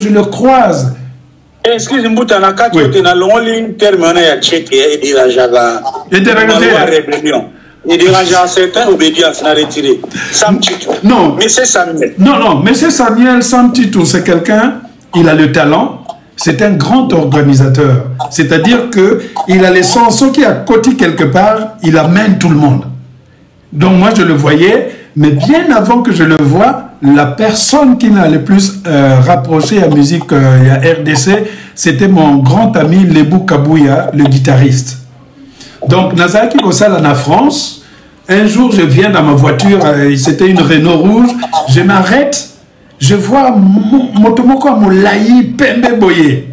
je le croise. Excusez-moi, tu as un terme il dérange à certains, obédience, n'a retiré. Sam Titou. Non. Monsieur Samuel. Non, Monsieur Samuel, Sam Titou, c'est quelqu'un, il a le talent, c'est un grand organisateur. C'est-à-dire qu'il a les sens qui a côté quelque part, il amène tout le monde. Donc moi, je le voyais, mais bien avant que je le voie, la personne qui m'a le plus rapproché à musique à RDC, c'était mon grand ami Lebou Kabouya, le guitariste. Donc, Nazaki Kosala en France, un jour, je viens dans ma voiture, c'était une Renault rouge, je m'arrête, je vois Motomoko Moulaï Pembe Boye.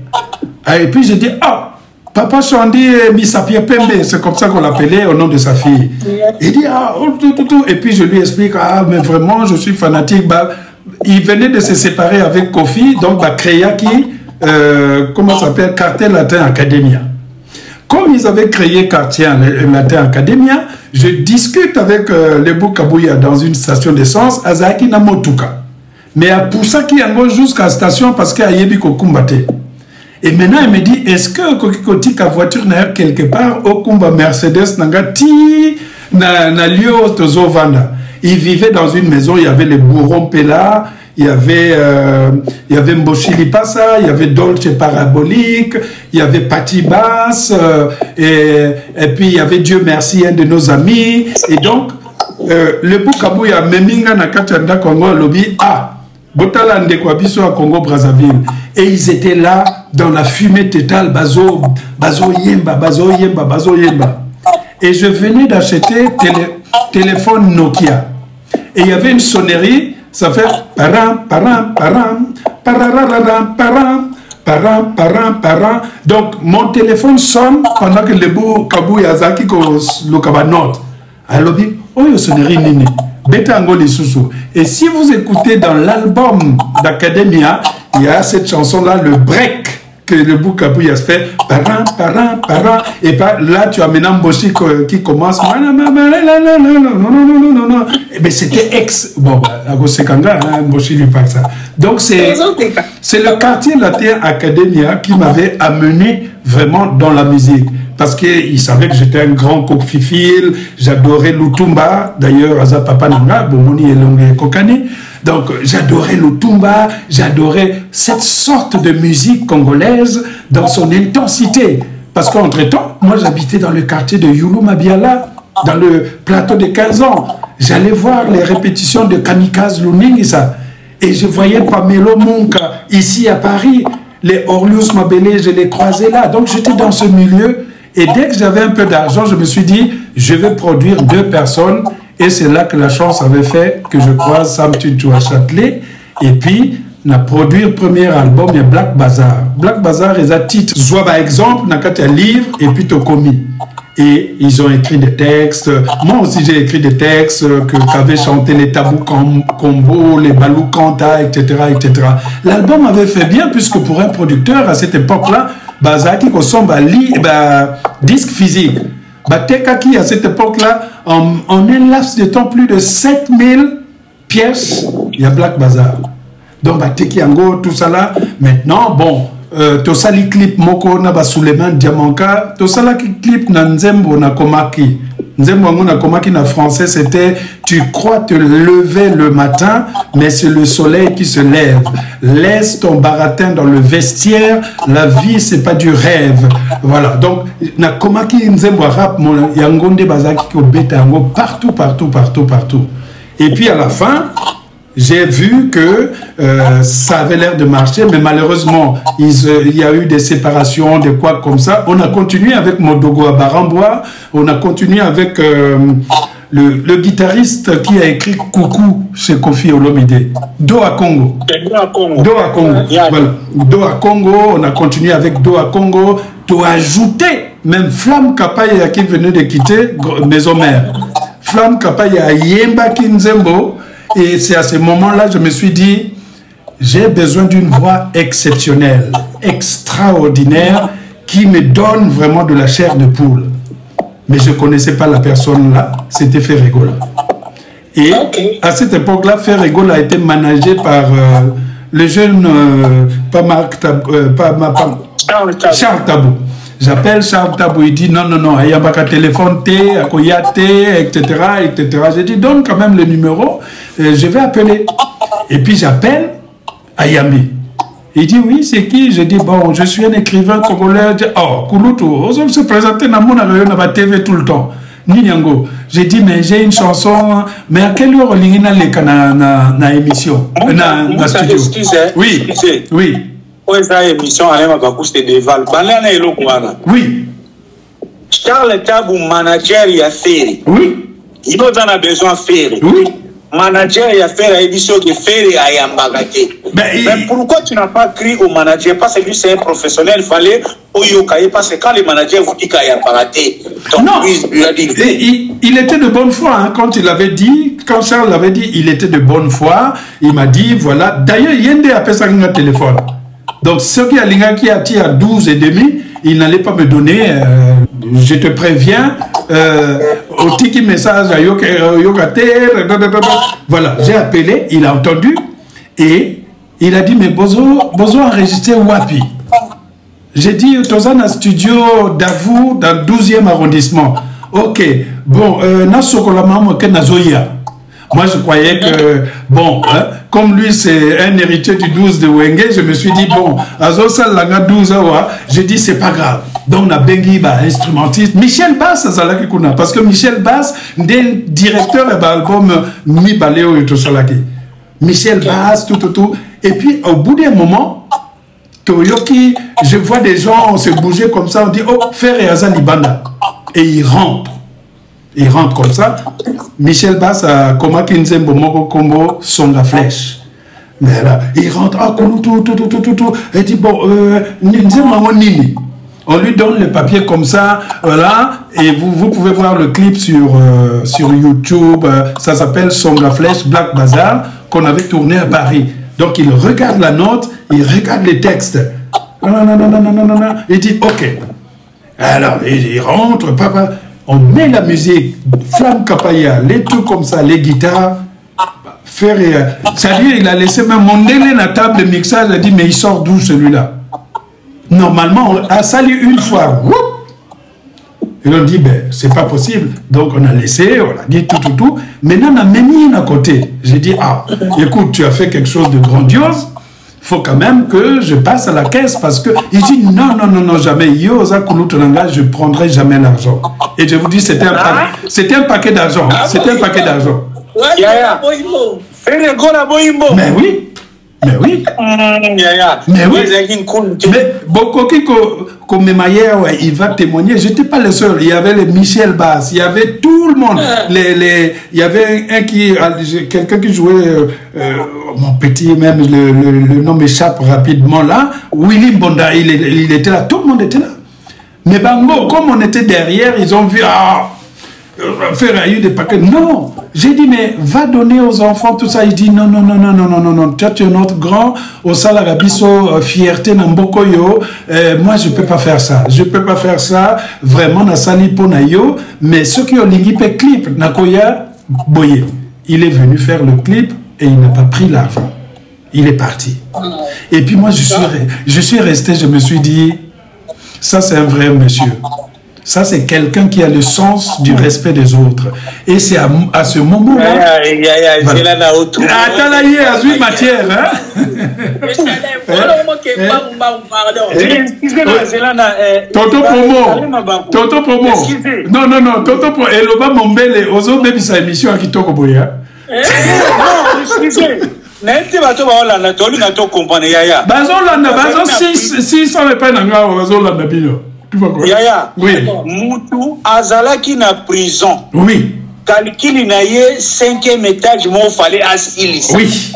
Et puis, je dis, ah, Papa Chandi Misapia Pembe, c'est comme ça qu'on l'appelait au nom de sa fille. Il dit, ah, et puis je lui explique, ah, mais vraiment, je suis fanatique. Bah, il venait de se séparer avec Kofi, donc, bah, Créaki, comment ça s'appelle, Cartel Latin Academia. Comme ils avaient créé Quartier Latin Academia, je discute avec Lebou Kabouya dans une station d'essence à Zaki Namotuka. Mais à Poussaki Yango jusqu'à la station parce qu'il y a Yebi Kokumbate. Et maintenant, il me dit, est-ce que Kokikoti ka voiture n'a quelque part au Kumba Mercedes Nangati na Lio Tozovanda. Il vivait dans une maison, il y avait les bourrons Pela, il y avait Mboshili Passa, il y avait Dolce Parabolique, il y avait Patti Bass, et puis il y avait Dieu merci, un de nos amis. Et donc, le Boukabouya, Meminga Nakachanda Congo, Lobby, ah, Botalande Kwabiso à Congo Brazzaville. Et ils étaient là, dans la fumée totale, Bazo Yemba. Et je venais d'acheter téléphone Nokia. Et il y avait une sonnerie. Ça fait param. Donc mon téléphone sonne pendant que le bout Kabouya Zaki le kabanote. Alors dit oh yo sonnerie nini beta ngoli susu. Et si vous écoutez dans l'album d'Academia, il y a cette chanson là, le break que le bout Kabouya se fait param. Et là tu as maintenant Mboshi qui commence mais c'était ex bon Mboshi lui parle ça. Donc c'est le quartier latin Academia qui m'avait amené vraiment dans la musique parce qu'il savait que j'étais un grand kokfifil, j'adorais Lutumba, d'ailleurs Aza Papa Nanga Bomoni et Longue Kokani. Donc, j'adorais le Tumba, j'adorais cette sorte de musique congolaise dans son intensité. Parce qu'entre-temps, moi, j'habitais dans le quartier de Youlou Mabiala, dans le plateau de 15 ans. J'allais voir les répétitions de Kamikaze Luningisa. Et je voyais Pamelo Munka ici à Paris. Les Orlius Mabélé, je les croisais là. Donc, j'étais dans ce milieu. Et dès que j'avais un peu d'argent, je me suis dit, je vais produire 2 personnes. Et c'est là que la chance avait fait que je croise Sam Titou à Châtelet. Et puis, on a produit le premier album, il y a Black Bazar. Black Bazar, ils ont titre. Soit par exemple, on a un livre et puis Tokomi. Et ils ont écrit des textes. Moi aussi, j'ai écrit des textes qu'avaient chanté les Tabou Combo, les Balou Kanta, etc. L'album avait fait bien, puisque pour un producteur, à cette époque-là, Bazaki ressemble à disque physique. Batekaki, à cette époque-là, en un laps de temps, plus de 7000 pièces, il y a Black Bazar. Donc, Bateki Ango, tout ça là. Maintenant, bon, Tosali clip Moko Naba Suleiman Diamanka, Tosala clip Nanzembo Nakomaki. Nzembo Nakomaki en français, c'était tu crois te lever le matin, mais c'est le soleil qui se lève. Laisse ton baratin dans le vestiaire, la vie c'est pas du rêve. Voilà, donc Nakomaki Nzembo rap, Yangonde Bazaki Kobeta partout. Et puis à la fin, j'ai vu que ça avait l'air de marcher, mais malheureusement, il y a eu des séparations, des quoi comme ça. On a continué avec Modogo à Barambois, on a continué avec le guitariste qui a écrit Coucou chez Kofi Olomide, Do à Congo. Voilà. Do à Congo, on a continué avec Do à Congo, to ajouter même Flamme Kapaya qui venait de quitter Maison Mère. Flamme Kapaya Yemba Kinzembo. Et c'est à ce moment-là que je me suis dit, j'ai besoin d'une voix exceptionnelle, extraordinaire, qui me donne vraiment de la chair de poule. Mais je ne connaissais pas la personne là, c'était Ferregola. Et à cette époque-là, Ferregola a été managé par le jeune, pas Marc Tabou, Charles Tabou. J'appelle Charles Tabou, il dit non, non, non, il n'y a pas qu'à téléphone, à Koyate, etc., etc. J'ai dit, donne quand même le numéro, je vais appeler. Et puis j'appelle Ayambi. Il dit, oui, c'est qui? Je dis, bon, je suis un écrivain congolais. Oh, Kouloutou, on se présenter dans mon TV tout le temps. Ninyango. J'ai dit, mais j'ai une chanson, mais à quelle heure on a na émission? Na studio. Oui, oui. Émission, oui. Charles Tabou, manager, il a fait. Oui. Il en a besoin de faire. Oui. Manager, il a fait l'édition de faire et à Yambagate. Mais pourquoi tu n'as pas crié au manager? Parce que lui, c'est un professionnel, il fallait au yokaye, parce que quand les managers vous disent qu'il y a Yambagate, non, il était de bonne foi, hein, quand il avait dit, quand Charles l'avait dit, il était de bonne foi, il m'a dit, voilà, d'ailleurs, Yende a fait ça avec un téléphone. Donc, ce qui a l'ingénieur qui a tiré à 12h30, il n'allait pas me donner, je te préviens, au tiki message à Yokate, voilà, j'ai appelé, il a entendu, et il a dit, mais Bozo enregistré Wapi. J'ai dit, Tozana studio d'Avou, dans le 12e arrondissement. Ok, bon, moi, je croyais que, bon, hein, comme lui, c'est un héritier du 12 de Wenge, je me suis dit, bon, Azosa Langa 12 j'ai dit, c'est pas grave. Donc, on a Bengi, instrumentiste. Michel Bass, parce que Michel Bass, directeur de l'album Mi Baléo et tout ça. Michel Bass, tout. Et puis, au bout d'un moment, Toyoki, je vois des gens se bouger comme ça, on dit, oh, Fer et Azan Ibanda. Et il rentre. Il rentre comme ça. Michel Bass a Koma Kinzembo Moko Kombo son la flèche. Mais là, il rentre, ah, tout. Et dit, bon, on lui donne le papier comme ça, voilà, et vous pouvez voir le clip sur YouTube, ça s'appelle Son la flèche, Black Bazaar, qu'on avait tourné à Paris. Donc il regarde la note, il regarde les textes. Non. Il dit, ok. Alors, il rentre, papa. On met la musique, Flamme Kapaya, les trucs comme ça, les guitares, c'est-à-dire, il a laissé même mon délai la table de mixage, il a dit, mais il sort d'où celui-là? Normalement, on a sali une fois, et on dit, ben, c'est pas possible. Donc, on a laissé, on a dit tout. Maintenant, on a mis à côté. J'ai dit, ah, écoute, tu as fait quelque chose de grandiose. Il faut quand même que je passe à la caisse parce que il dit non, jamais. Je ne prendrai jamais l'argent. Et je vous dis, c'était un paquet d'argent. C'était un paquet d'argent. Mais oui. Mais Bokoki il va témoigner. Je n'étais pas le seul. Il y avait le Michel Bass, il y avait tout le monde. Il y avait quelqu'un qui jouait, mon petit, même le nom m'échappe rapidement là. Willy Bonda, il était là. Tout le monde était là. Mais Bango, comme on était derrière, ils ont vu, faire des paquets. Non. J'ai dit, mais va donner aux enfants tout ça. Il dit, non. Toi, tu es notre grand. Au Salarabiso, fierté, Nambokoyo. Moi, je ne peux pas faire ça. Je ne peux pas faire ça. Vraiment, na sali ponayo. Mais ceux qui ont l'équipe clip, Nakoya Boye, il est venu faire le clip et il n'a pas pris l'argent. Il est parti. Et puis moi, je suis resté, je me suis dit, ça, c'est un vrai monsieur. Ça, c'est quelqu'un qui a le sens du respect des autres. Et c'est à ce moment-là... Attends, là, il y a une matière. Tonton Promo. Non. Tonton Promo. Et Loba Mombele, Ozo Baby, sa émission à Kitoko Boya. Non, excusez. Yaya, oui. Moutou Azalaki na prison. Oui. Calcul na ye 5e étage, mon fallait asilis. Oui.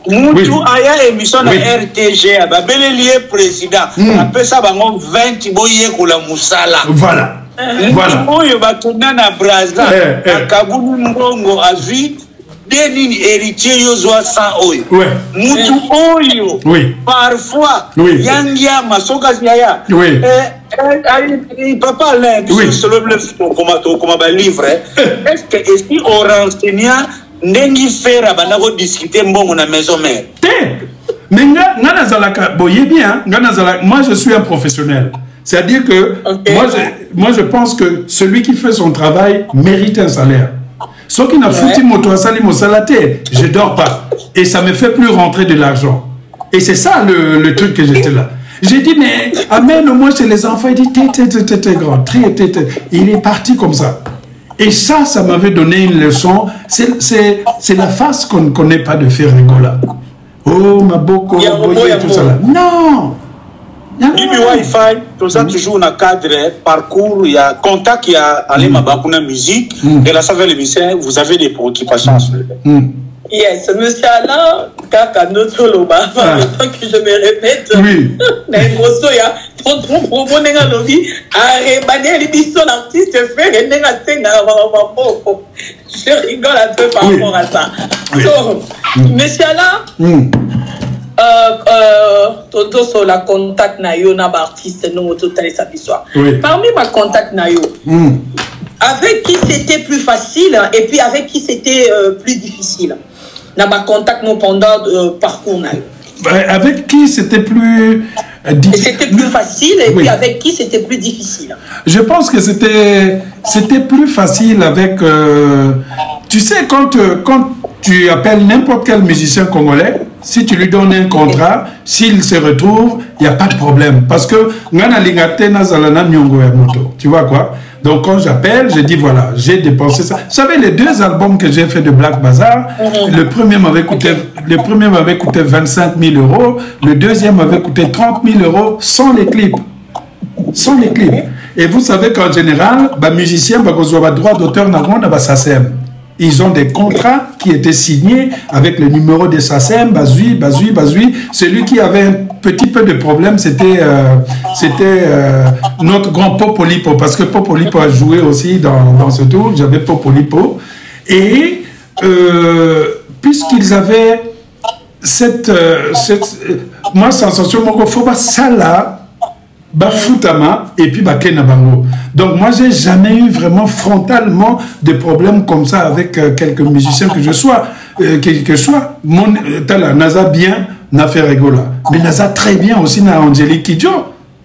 Moutou aya émission na RTG, babele lié président. Après ça, bango 20 boye kula musala. Voilà. Voilà. Oyo batuna na Brazza, akabunu mbongo azui. Denini héritier yozwa 100 oyo. Moutou oyo. Oui. Parfois, yangia masoka yaya. Oui. Papa là, c'est le livre. Est-ce que si on renseigne, n'engi faire abandonner discuter mbongo na maison mère. Mais moi, je suis un professionnel. C'est-à-dire que moi, je pense que celui qui fait son travail mérite un salaire. Sauf qu'il n'a foutu mon salaté, je dors pas. Et ça me fait plus rentrer de l'argent. Et c'est ça le truc que j'étais là. J'ai dit, mais amène-moi chez les enfants. Il dit, t'es grand. Il est parti comme ça. Et ça m'avait donné une leçon. C'est la face qu'on ne connaît pas de Ferregola. Oh, ma boko, tout ça là. Non! Bibi Wi-Fi, tout ça toujours dans le cadre parcours, il y a contact, il y a allé ma bakuna musique, et là ça veut les musiciens, vous avez des préoccupations. Yes, monsieur Alain, kaka notre loba, tant que je me répète, oui. Mais grosso ya, tonton promo nenga lobi, arrêter l'émission d'artiste faire et nenga tenga je rigole un peu par rapport à ça. Donc, monsieur Alain, tonton sur la contact na yo na artiste non total sa histoire. Parmi ma contact na yo, avec qui c'était plus facile et puis avec qui c'était plus difficile. Dans ma contact non pendant parcours. Avec qui c'était plus difficile? C'était plus facile et puis avec qui c'était plus difficile? Je pense que c'était plus facile avec... tu sais, quand tu appelles n'importe quel musicien congolais, si tu lui donnes un contrat, s'il se retrouve, il n'y a pas de problème. Parce que tu vois quoi? Donc quand j'appelle, je dis voilà, j'ai dépensé ça. Vous savez, les 2 albums que j'ai fait de Black Bazaar, le premier m'avait coûté 25 000 €, le deuxième m'avait coûté 30 000 € sans les clips. Sans les clips. Et vous savez qu'en général, les musiciens, ils ont droit d'auteur dans le SACEM. Ils ont des contrats qui étaient signés avec le numéro de SACEM, Bazui. Celui qui avait un petit peu de problème, c'était notre grand Popolipo, parce que Popolipo a joué aussi dans ce tour, j'avais Popolipo. Et puisqu'ils avaient cette moi, sensation, il faut pas ça là, Bafutama et puis Kenabango. Donc moi j'ai jamais eu vraiment frontalement de problèmes comme ça avec quelques musiciens que je sois. Mon Naza bien n'a fait Regola, mais Naza très bien aussi n'a Angélique Kidjo.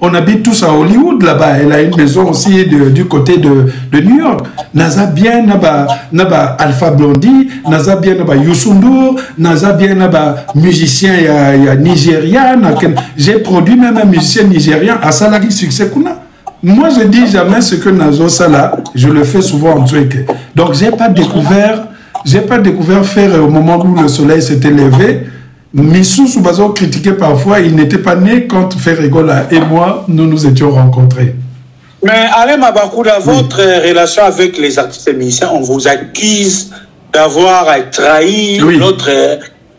On habite tous à Hollywood là-bas. Elle a une maison aussi du côté de New York. Naza bien naba Alpha Blondy, Naza bien naba Youssou, Naza bien naba musicien ya nigérian. J'ai produit même un musicien nigérian à Salaki Succès Kuna. Moi je dis jamais ce que Nazo Sala, je le fais souvent en truc. Donc j'ai pas découvert faire au moment où le soleil s'était levé. Missou Soubazo critiquait parfois, il n'était pas né quand Ferregola et moi, nous étions rencontrés. Mais Alain Mabakouda, votre relation avec les artistes et musiciens, on vous accuse d'avoir trahi notre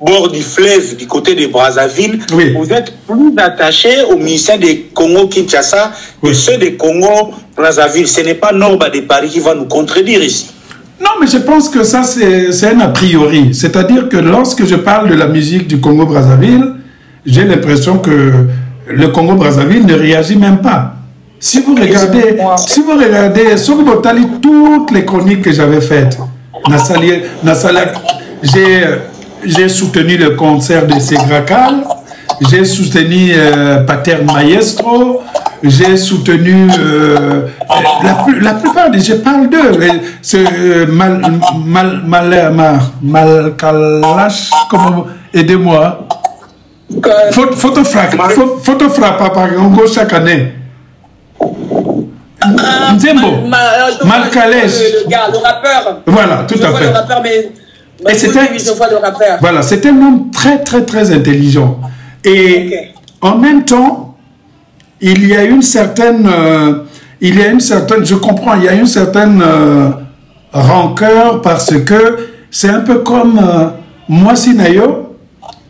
bord du fleuve du côté de Brazzaville. Vous êtes plus attaché aux musiciens des Congo-Kinshasa que ceux des Congo-Brazzaville. Ce n'est pas Norba de Paris qui va nous contredire ici. Non, mais je pense que ça, c'est un a priori. C'est-à-dire que lorsque je parle de la musique du Congo-Brazzaville, j'ai l'impression que le Congo-Brazzaville ne réagit même pas. Si vous regardez, sur Botali, toutes les chroniques que j'avais faites, j'ai soutenu le concert de Segrakal, j'ai soutenu Pater Maestro, j'ai soutenu la plupart des... Je parle d'eux. C'est Malkalash, comment... Aidez-moi. Photofrappe, par exemple, chaque année. Nzembo. Malkalash. Le rappeur. Voilà, tout à fait. Le rappeur, mais et voilà, c'est un homme très, très, très intelligent. Et en même temps, il y a une certaine, je comprends, il y a une certaine rancœur parce que c'est un peu comme moi, Sinayo,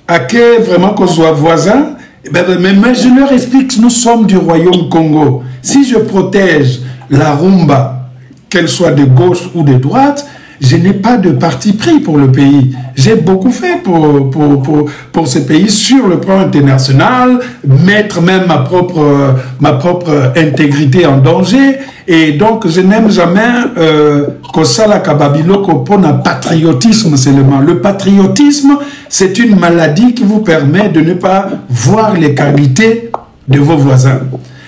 à qui vraiment qu'on soit voisin, mais je leur explique que nous sommes du royaume Congo. Si je protège la rumba, qu'elle soit de gauche ou de droite, je n'ai pas de parti pris pour le pays. J'ai beaucoup fait pour ce pays sur le plan international, mettre même ma propre intégrité en danger. Et donc, je n'aime jamais Kosala Kababiloko pour un patriotisme seulement. Le patriotisme, c'est une maladie qui vous permet de ne pas voir les qualités de vos voisins.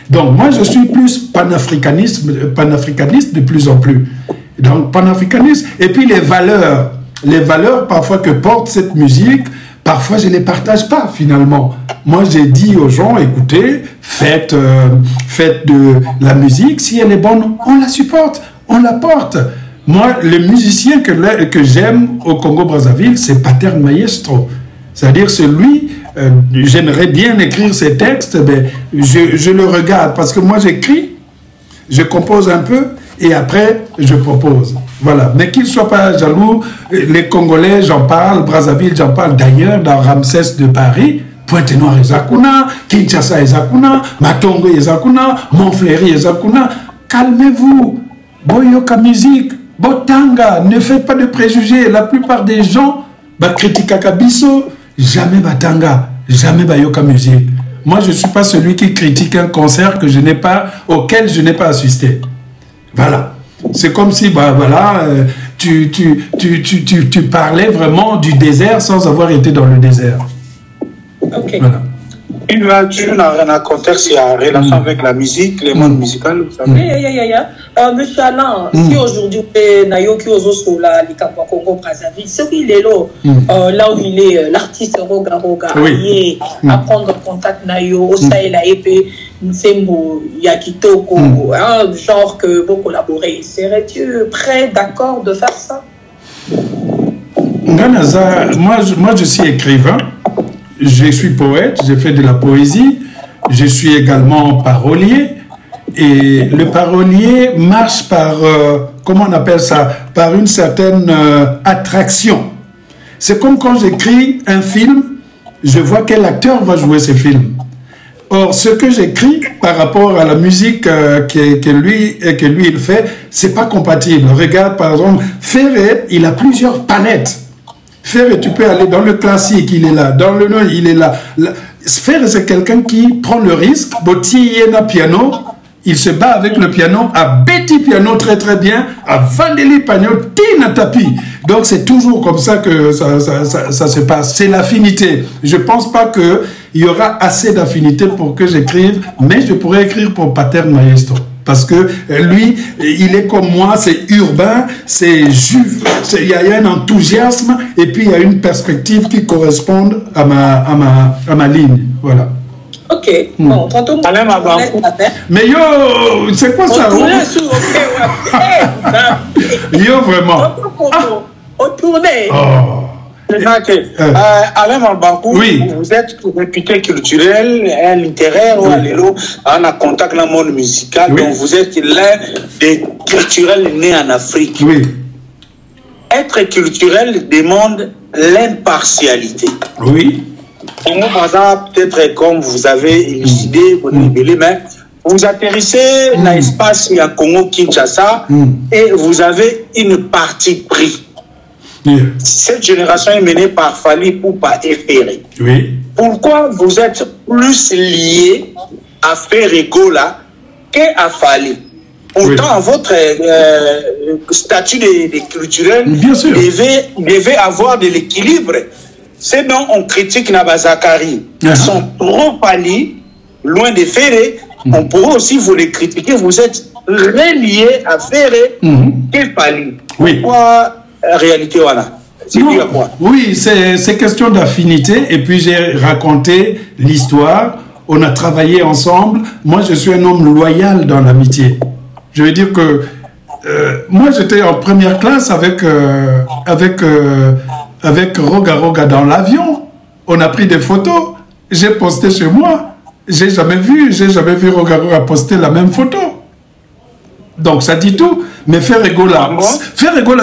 Donc, moi, je suis plus panafricaniste de plus en plus. Donc, panafricaniste. Et puis, les valeurs parfois que porte cette musique, parfois, je ne les partage pas, finalement. Moi, j'ai dit aux gens, écoutez, faites de la musique. Si elle est bonne, on la supporte, on la porte. Moi, le musicien que j'aime au Congo-Brazzaville, c'est Pater Maestro. C'est-à-dire celui, j'aimerais bien écrire ces textes, mais je le regarde. Parce que moi, j'écris, je compose un peu, et après, je propose. Voilà. Mais qu'ils ne soient pas jaloux, les Congolais, j'en parle, Brazzaville, j'en parle. D'ailleurs, dans Ramsès de Paris, Pointe-Noire et Zakuna, Kinshasa et Zakuna, Matongo et Zakuna, Montfleury et Zakuna. Calmez-vous. Boyoka musique, Botanga, ne faites pas de préjugés. La plupart des gens critiquent Kabiso, jamais Batanga, jamais Bayoka musique. Moi, je ne suis pas celui qui critique un concert auquel je n'ai pas assisté. Voilà. C'est comme si, voilà, tu parlais vraiment du désert sans avoir été dans le désert. Ok. Voilà. Tu n'as rien à contexte, il y a relation avec la musique, le monde musical, vous savez. Monsieur Alain, si aujourd'hui, Nayoki Ozosola, Likamba Congo Brazzaville, ce qu'il est là où il est, l'artiste Roga Roga, à prendre contact Nayo, Osaïla Epé, Nsembo, Yakitoko, genre que vous collaborez. Serais-tu prêt, d'accord de faire ça? Nganaza, moi je suis écrivain. Je suis poète, j'ai fait de la poésie, je suis également parolier, et le parolier marche par, comment on appelle ça, par une certaine attraction. C'est comme quand j'écris un film, je vois quel acteur va jouer ce film. Or, ce que j'écris par rapport à la musique que lui il fait, c'est pas compatible. Regarde par exemple, Ferré, il a plusieurs palettes. Ferré, tu peux aller dans le classique, il est là. Dans le non, il est là. Ferré, c'est quelqu'un qui prend le risque. Boti yena piano, il se bat avec le piano, à Betty piano très très bien, à Vandeli piano, Tina tapis. Donc c'est toujours comme ça que ça se passe. C'est l'affinité. Je pense pas qu'il y aura assez d'affinité pour que j'écrive, mais je pourrais écrire pour Pater Maestro. Parce que lui, il est comme moi, c'est urbain, c'est juif, il y a un enthousiasme et puis il y a une perspective qui correspond à ma ligne. Voilà. Ok. Bon, tantôt, mais yo, c'est quoi ça? Yo, vraiment. Retournez. Alain Malbankou, vous êtes réputé culturel, littéraire, on a contact dans le monde musical, donc vous êtes l'un des culturels nés en Afrique. Oui. Être culturel demande l'impartialité. Oui. Congo Brazza, peut-être comme vous avez élucidé, mais vous atterrissez dans l'espace à Congo-Kinshasa et vous avez une partie pris. Cette génération est menée par Fali Poupa et Ferré. Oui. Pourquoi vous êtes plus lié à Ferré Gola qu'à Fali? Pourtant, votre statut de culturel devait avoir de l'équilibre. C'est donc on critique Nabazakari. Ils sont trop pâlis, loin de Ferré. On pourrait aussi vous les critiquer. Vous êtes relié à Ferré que Fali. Pourquoi réalité, voilà. C'est dû à quoi? Oui, c'est question d'affinité. Et puis j'ai raconté l'histoire. On a travaillé ensemble. Moi, je suis un homme loyal dans l'amitié. Je veux dire que moi, j'étais en première classe avec Roga Roga dans l'avion. On a pris des photos. J'ai posté chez moi. J'ai jamais vu Roga Roga poster la même photo. Donc ça dit tout. Mais Ferregola,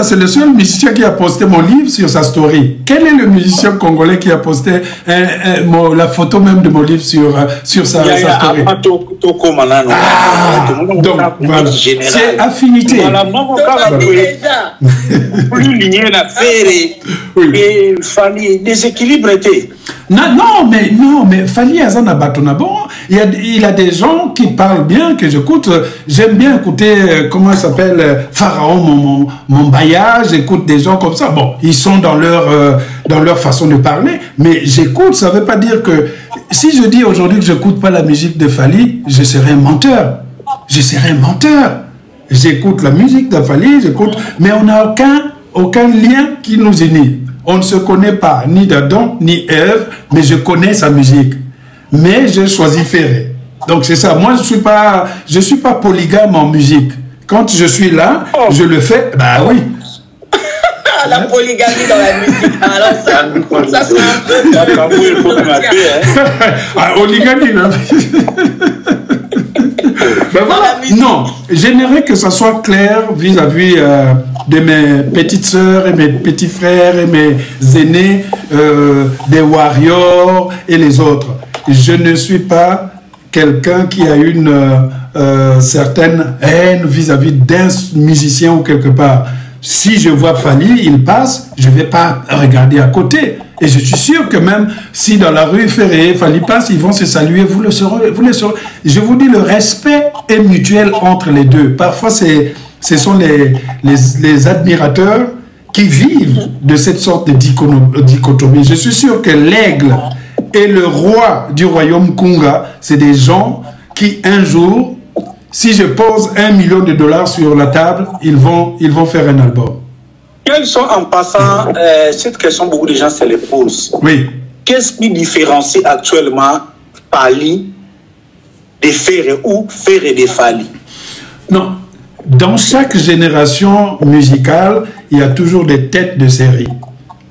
c'est le seul musicien qui a posté mon livre sur sa story. Quel est le musicien congolais qui a posté la photo même de mon livre sur sa story? Donc, voilà. C'est affinité. Plus lié à faire et Fali, déséquilibre était. Non, mais Fali Azana Batonabo, il a des gens qui parlent bien, que j'écoute. J'aime bien écouter, comment il s'appelle, Pharaon, mon bailliage. J'écoute des gens comme ça. Bon, ils sont dans leur façon de parler, mais j'écoute. Ça ne veut pas dire que si je dis aujourd'hui que je n'écoute pas la musique de Fali, je serai un menteur. Je serai un menteur. J'écoute la musique de Fali, j'écoute, mais on n'a aucun lien qui nous unit. On ne se connaît pas, ni d'Adam, ni Ève, mais je connais sa musique. Mais j'ai choisi Ferré. Donc c'est ça. Moi, je suis pas polygame en musique. Quand je suis là, je le fais, bah oui. La polygamie dans la musique. Alors ça c'est un peu... polygamie, là. Ben voilà. Non, j'aimerais que ça soit clair vis-à-vis de mes petites sœurs et mes petits frères et mes aînés, des warriors et les autres. Je ne suis pas quelqu'un qui a une certaine haine vis-à-vis d'un musicien ou quelque part. Si je vois Fali, il passe, je ne vais pas regarder à côté. Et je suis sûr que même si dans la rue Ferré, Fali passe, ils vont se saluer, vous le saurez. Je vous dis, le respect est mutuel entre les deux. Parfois, ce sont les admirateurs qui vivent de cette sorte de dichotomie. Je suis sûr que l'aigle et le roi du royaume Kunga, c'est des gens qui, un jour, si je pose $1 million sur la table, ils vont faire un album. Quels sont, en passant, cette question, beaucoup de gens se les posent. Oui. Qu'est-ce qui différencie actuellement Fali de Ferré ou Ferré de Fali? Non. Dans chaque génération musicale, il y a toujours des têtes de série.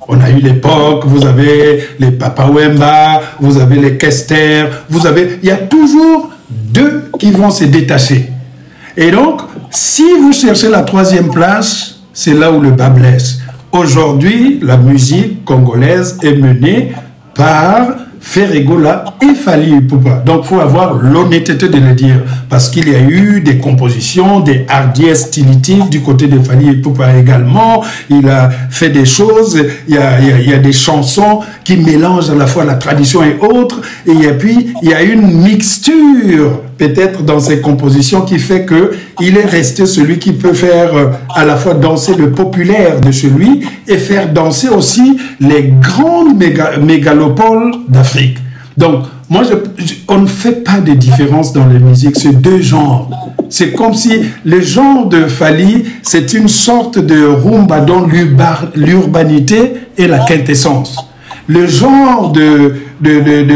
On a eu l'époque, vous avez les Papa Wemba, vous avez les Kester, il y a toujours deux qui vont se détacher. Et donc, si vous cherchez la troisième place, c'est là où le bas blesse. Aujourd'hui, la musique congolaise est menée par Ferregola et Fali Ipupa. Donc, il faut avoir l'honnêteté de le dire. Parce qu'il y a eu des compositions, des hardiesses stylitiques du côté de Fali Ipupa également. Il a fait des choses. Il y a des chansons qui mélangent à la fois la tradition et autres. Et puis, il y a une mixture, peut-être dans ses compositions, qui fait qu'il est resté celui qui peut faire à la fois danser le populaire de chez lui et faire danser aussi les grandes mégalopoles d'Afrique. Donc, moi, on ne fait pas de différence dans les musiques, c'est deux genres. C'est comme si le genre de Fali, c'est une sorte de rumba dont l'urbanité est la quintessence. Le genre de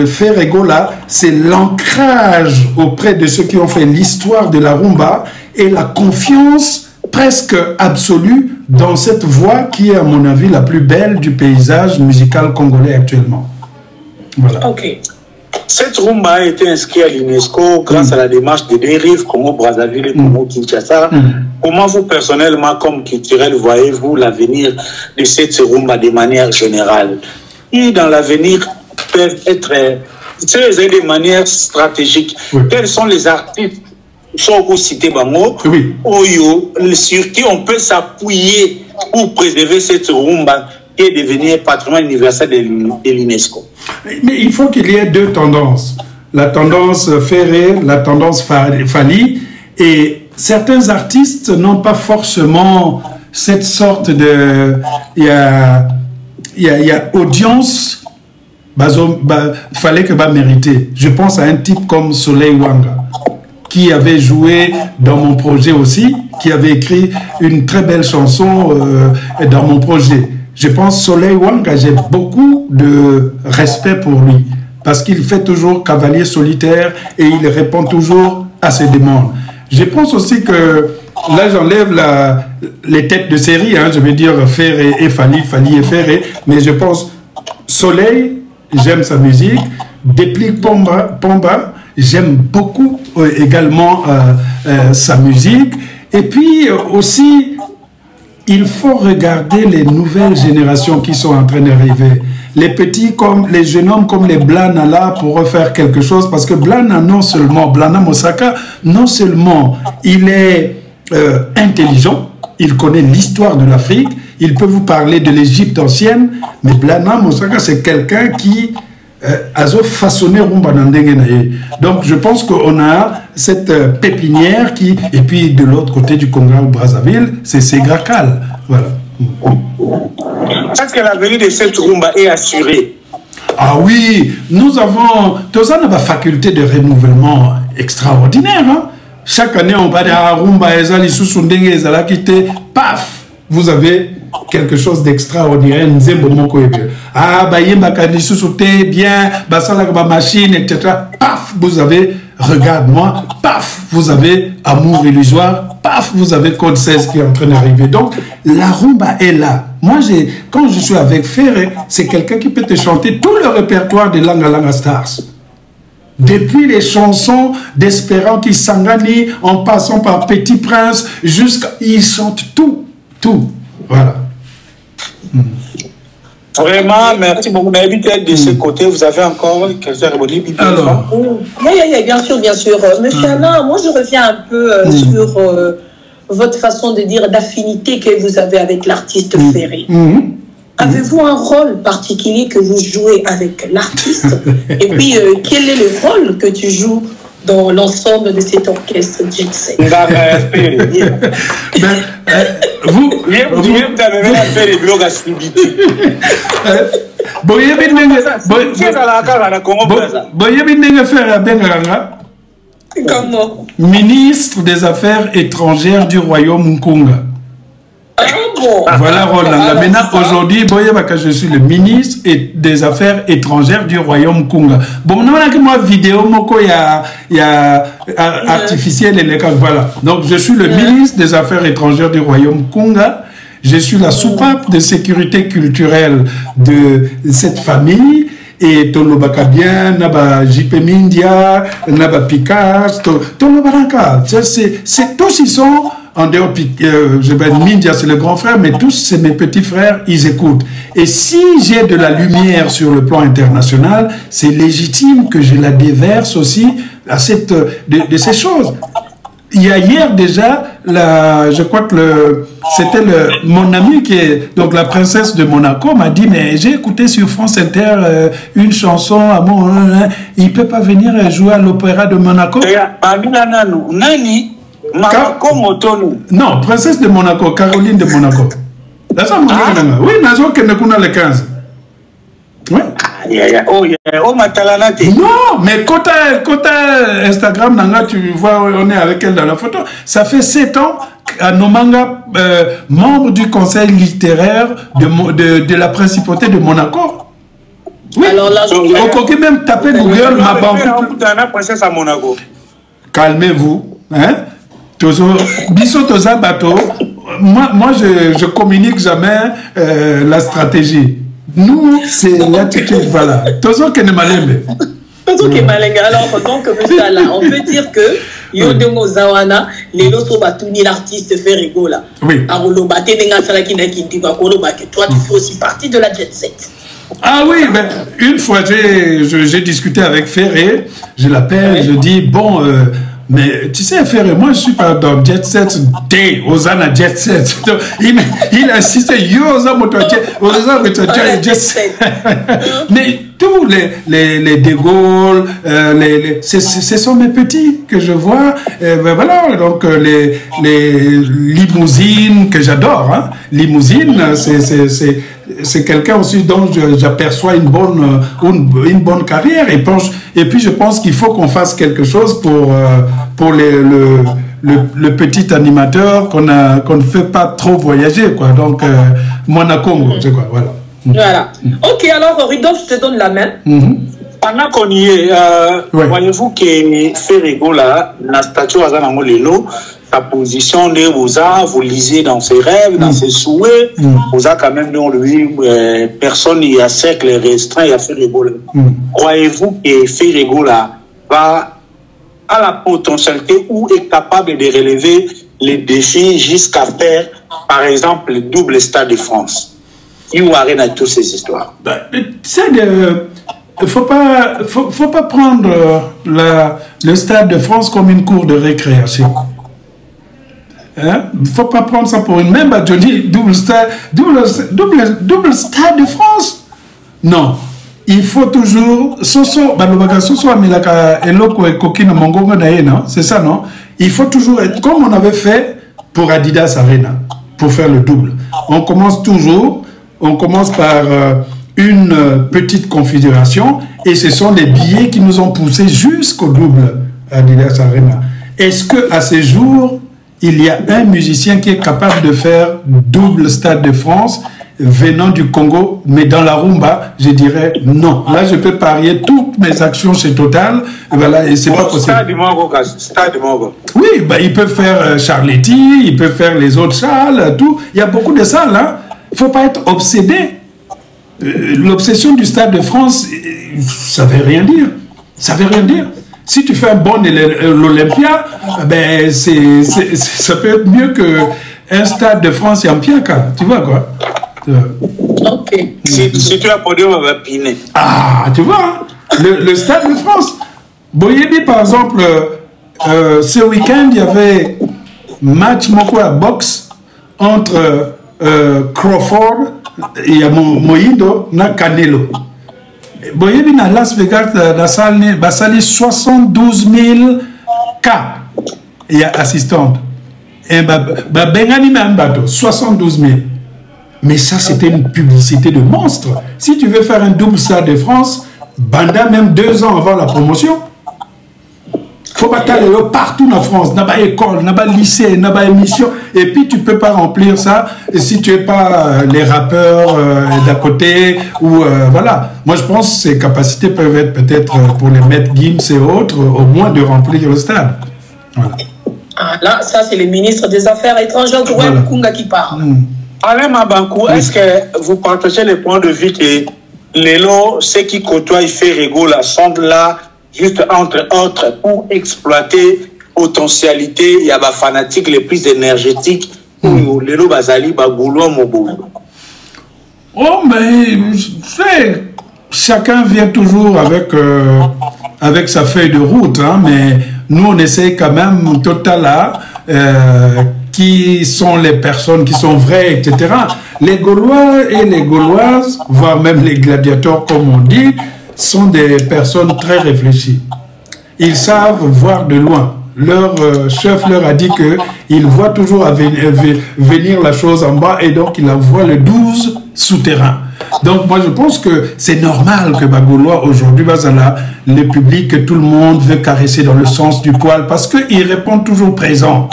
Ferregola, c'est l'ancrage auprès de ceux qui ont fait l'histoire de la rumba et la confiance presque absolue dans cette voix qui est, à mon avis, la plus belle du paysage musical congolais actuellement. Voilà. Ok. Cette rumba a été inscrite à l'UNESCO grâce à la démarche de dérive Congo-Brazzaville et Congo-Kinshasa. Comment vous, personnellement, comme culturel, voyez-vous l'avenir de cette rumba de manière générale? Qui, dans l'avenir, peuvent être de manière stratégique? Quels sont les artistes sur qui on peut s'appuyer pour préserver cette rumba qui est devenue patrimoine universel de l'UNESCO? Mais il faut qu'il y ait deux tendances. La tendance Ferré, la tendance Fali. Et certains artistes n'ont pas forcément cette sorte de... Il y a audience, fallait que mériter. Je pense à un type comme Soleil Wanga, qui avait joué dans mon projet aussi, qui avait écrit une très belle chanson dans mon projet. Je pense Soleil Wanga, j'ai beaucoup de respect pour lui, parce qu'il fait toujours cavalier solitaire et il répond toujours à ses demandes. Je pense aussi que, là j'enlève les têtes de série, hein, je vais dire Ferré et Fali, Fali et Ferré, mais je pense Soleil, j'aime sa musique, Déplique Pomba, j'aime beaucoup également sa musique. Et puis aussi, il faut regarder les nouvelles générations qui sont en train d'arriver. Les petits, comme les jeunes hommes comme les Blana là, pourraient faire quelque chose. Parce que Blana, Blana Mosaka, non seulement il est intelligent, il connaît l'histoire de l'Afrique, il peut vous parler de l'Égypte ancienne, mais Blana Mosaka, c'est quelqu'un qui a façonné Rumba Nandenge. Donc je pense qu'on a cette pépinière qui, et puis de l'autre côté du Congo-Brazzaville, c'est Ségrakal. Voilà. Est-ce que l'avenir de cette rumba est assuré? Ah oui, nous avons la faculté de renouvellement extraordinaire. Hein? Chaque année, on va dire à rumba, paf, vous avez quelque chose d'extraordinaire. Ah, bien, machine, etc. Paf, vous avez regarde-moi, paf, vous avez amour illusoire, paf, vous avez code 16 qui est en train d'arriver. Donc, la rumba est là. Moi, quand je suis avec Ferré, c'est quelqu'un qui peut te chanter tout le répertoire de Langa Langa Stars. Depuis les chansons d'Espérant qui Sangani, en passant par Petit Prince, jusqu'à... Ils chantent tout, tout. Voilà. Vraiment, merci beaucoup. Mais peut-être de ce côté, vous avez encore quelques réponses. Alors, oui, bien sûr, bien sûr. Monsieur Alain, moi je reviens un peu sur votre façon de dire d'affinité que vous avez avec l'artiste Ferré. Avez-vous un rôle particulier que vous jouez avec l'artiste? Et puis, quel est le rôle que tu joues dans l'ensemble de cet orchestre Jet Set? Vous Comment? Ministre des Affaires étrangères du Royaume Nkunga. Ah bon? Voilà Roland. Maintenant, aujourd'hui, je suis le ministre des Affaires étrangères du Royaume Kunga. Bon, nous avons moi vidéo, il y a artificiel et les cas. Voilà. Donc, je suis le ministre des Affaires étrangères du Royaume Kunga. Je suis la soupape de sécurité culturelle de cette famille. Et Tolobaka bien, Naba JP Mindia, Naba Picasso, Tolobaraka. C'est tous ils sont en dehors, je vais Mindia, c'est le grand frère, mais tous c'est mes petits frères, ils écoutent. Et si j'ai de la lumière sur le plan international, c'est légitime que je la déverse aussi à de ces choses. Il y a hier déjà, je crois que c'était mon ami qui est, donc la princesse de Monaco m'a dit, mais j'ai écouté sur France Inter une chanson, il ne peut pas venir jouer à l'opéra de Monaco. Non, princesse de Monaco, Caroline de Monaco. Oui, Nazo Kenekuna le 15. Oui. Non, mais quand Instagram, tu vois, on est avec elle dans la photo. Ça fait 7 ans à Nomanga, membre du conseil littéraire de la principauté de Monaco. Oui. Alors là, on peut même taper Google, ma banque. Calmez-vous. Hein? Moi, je communique jamais la stratégie. Nous, c'est l'attitude, voilà. Alors, donc, monsieur Alain, on peut dire que Yodemo Zawana, les lots batuni l'artiste fait rigoler. Oui. Toi, tu fais aussi partie de la Jet Set. Ah oui, ben, une fois, j'ai discuté avec Ferré, je l'appelle, je dis, bon... mais tu sais, Ferré, moi je suis pas dans Jet Set Day, Ozana Jet Set. Il insiste, Jet Set. Mais tous les De Gaulle, ce sont mes petits que je vois. Ben voilà, donc les limousines que j'adore. Hein. Limousine, c'est quelqu'un aussi dont j'aperçois une bonne carrière. Et puis je pense qu'il faut qu'on fasse quelque chose pour le petit animateur qu'on ne fait pas trop voyager, quoi. Donc Monaco, c'est quoi, voilà. Voilà. Ok, alors Rudolph, je te donne la main. Pendant qu'on y est, voyez-vous que Ferrego là, la statue Azanangolelo, sa position de Oza, vous lisez dans ses rêves, dans ses souhaits, Oza quand même dans lui, personne il y a cercle restreint, il y a Ferrego là. Croyez-vous que Ferrego là va à la potentialité ou est capable de relever les défis jusqu'à faire, par exemple, le double Stade de France. Il y a toutes ces histoires. Il ne faut pas prendre le Stade de France comme une cour de récréation. Il ne faut pas prendre ça pour une même bâtonnière, double Stade de France. Non. Il faut toujours... C'est ça, non? Il faut toujours être comme on avait fait pour Adidas Arena, pour faire le double. On commence par une petite configuration et ce sont les billets qui nous ont poussés jusqu'au double Adidas Arena. Est-ce qu'à ce jour, il y a un musicien qui est capable de faire double Stade de France venant du Congo, mais dans la rumba, je dirais non. Là, je peux parier toutes mes actions chez Total. Et voilà, et c'est pas possible. Stade Mogo. Oui, bah, il peut faire Charletti, il peut faire les autres salles, tout. Il y a beaucoup de salles. Hein. Il ne faut pas être obsédé. L'obsession du Stade de France, ça ne veut rien dire. Ça veut rien dire. Si tu fais un bon l'Olympia, ben ça peut être mieux qu'un Stade de France et un Piaka. Tu vois quoi? Ok. Si tu as podium, on va piner. Ah, tu vois, le Stade de France. Boyebi, par exemple, ce week-end, il y avait match à boxe entre Crawford et Moïdo na Canelo. Boyebi na Las Vegas, dans salle 72 000 cas et assistante. Et Bengani même bateau, 72 000. Mais ça, c'était une publicité de monstre. Si tu veux faire un double Stade de France, Banda, même 2 ans avant la promotion, il faut pas t'aller partout en France. N'a pas école, n'a pas lycée, n'a pas émission. Et puis, tu ne peux pas remplir ça si tu n'es pas les rappeurs d'à côté. Ou voilà. Moi, je pense que ces capacités peuvent être peut-être pour les maîtres Gims et autres, au moins de remplir le stade. Voilà. Ah, là, ça, c'est le ministre des Affaires étrangères de Web Kunga qui parle. Alain Mabankou, est-ce que vous partagez le point de vue que Lélo, ceux qui côtoient Ferrego, la sonde là, juste entre autres, pour exploiter potentialité, il y a des fanatiques les plus énergétiques, Lélo Bazali, Bagoulo, Mobo. Oh, mais chacun vient toujours avec sa feuille de route, hein, mais nous, on essaie quand même, Total là, qui sont les personnes qui sont vraies, etc. Les Gaulois et les Gauloises, voire même les gladiateurs, comme on dit, sont des personnes très réfléchies. Ils savent voir de loin. Leur chef leur a dit qu'il voit toujours venir la chose en bas et donc il envoie le 12 souterrain. Donc moi je pense que c'est normal que Bagoulois aujourd'hui, le public, que tout le monde veut caresser dans le sens du poil parce qu'ils répondent toujours présent.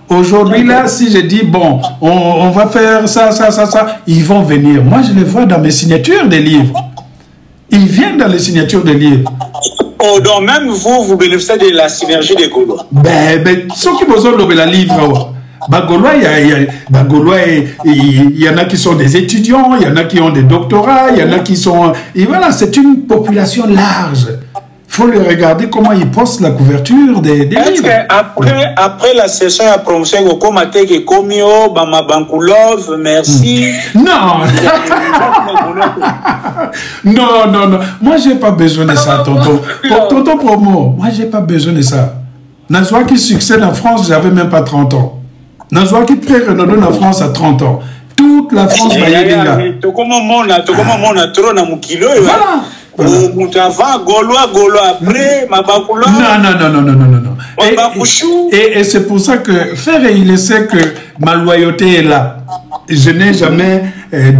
Aujourd'hui, là, si je dis, bon, on va faire ça, ils vont venir. Moi, je les vois dans mes signatures des livres. Ils viennent dans les signatures des livres. Oh, donc même vous bénéficiez de la synergie des Gaulois. Ben, ceux qui besoin de la livre, Bagoulois, il y en a qui sont des étudiants, il y en a qui ont des doctorats, il y en a qui sont... Et voilà, c'est une population large. Il faut le regarder comment ils postent la couverture des livres. Est-ce qu'après la session à promotion, Bamabankoulov, merci. Non. Non. Moi, je n'ai pas besoin de ça, tonton. Pour tonton promo, moi, je n'ai pas besoin de ça. Nazwa qui succède en France, j'avais même pas 30 ans. Nazwa qui pré-renonne en France à 30 ans. Toute la France va y aller là. Voilà. Gaulois après, Mabakoula. Non. Et c'est pour ça que Ferré, il sait que ma loyauté est là. Je n'ai jamais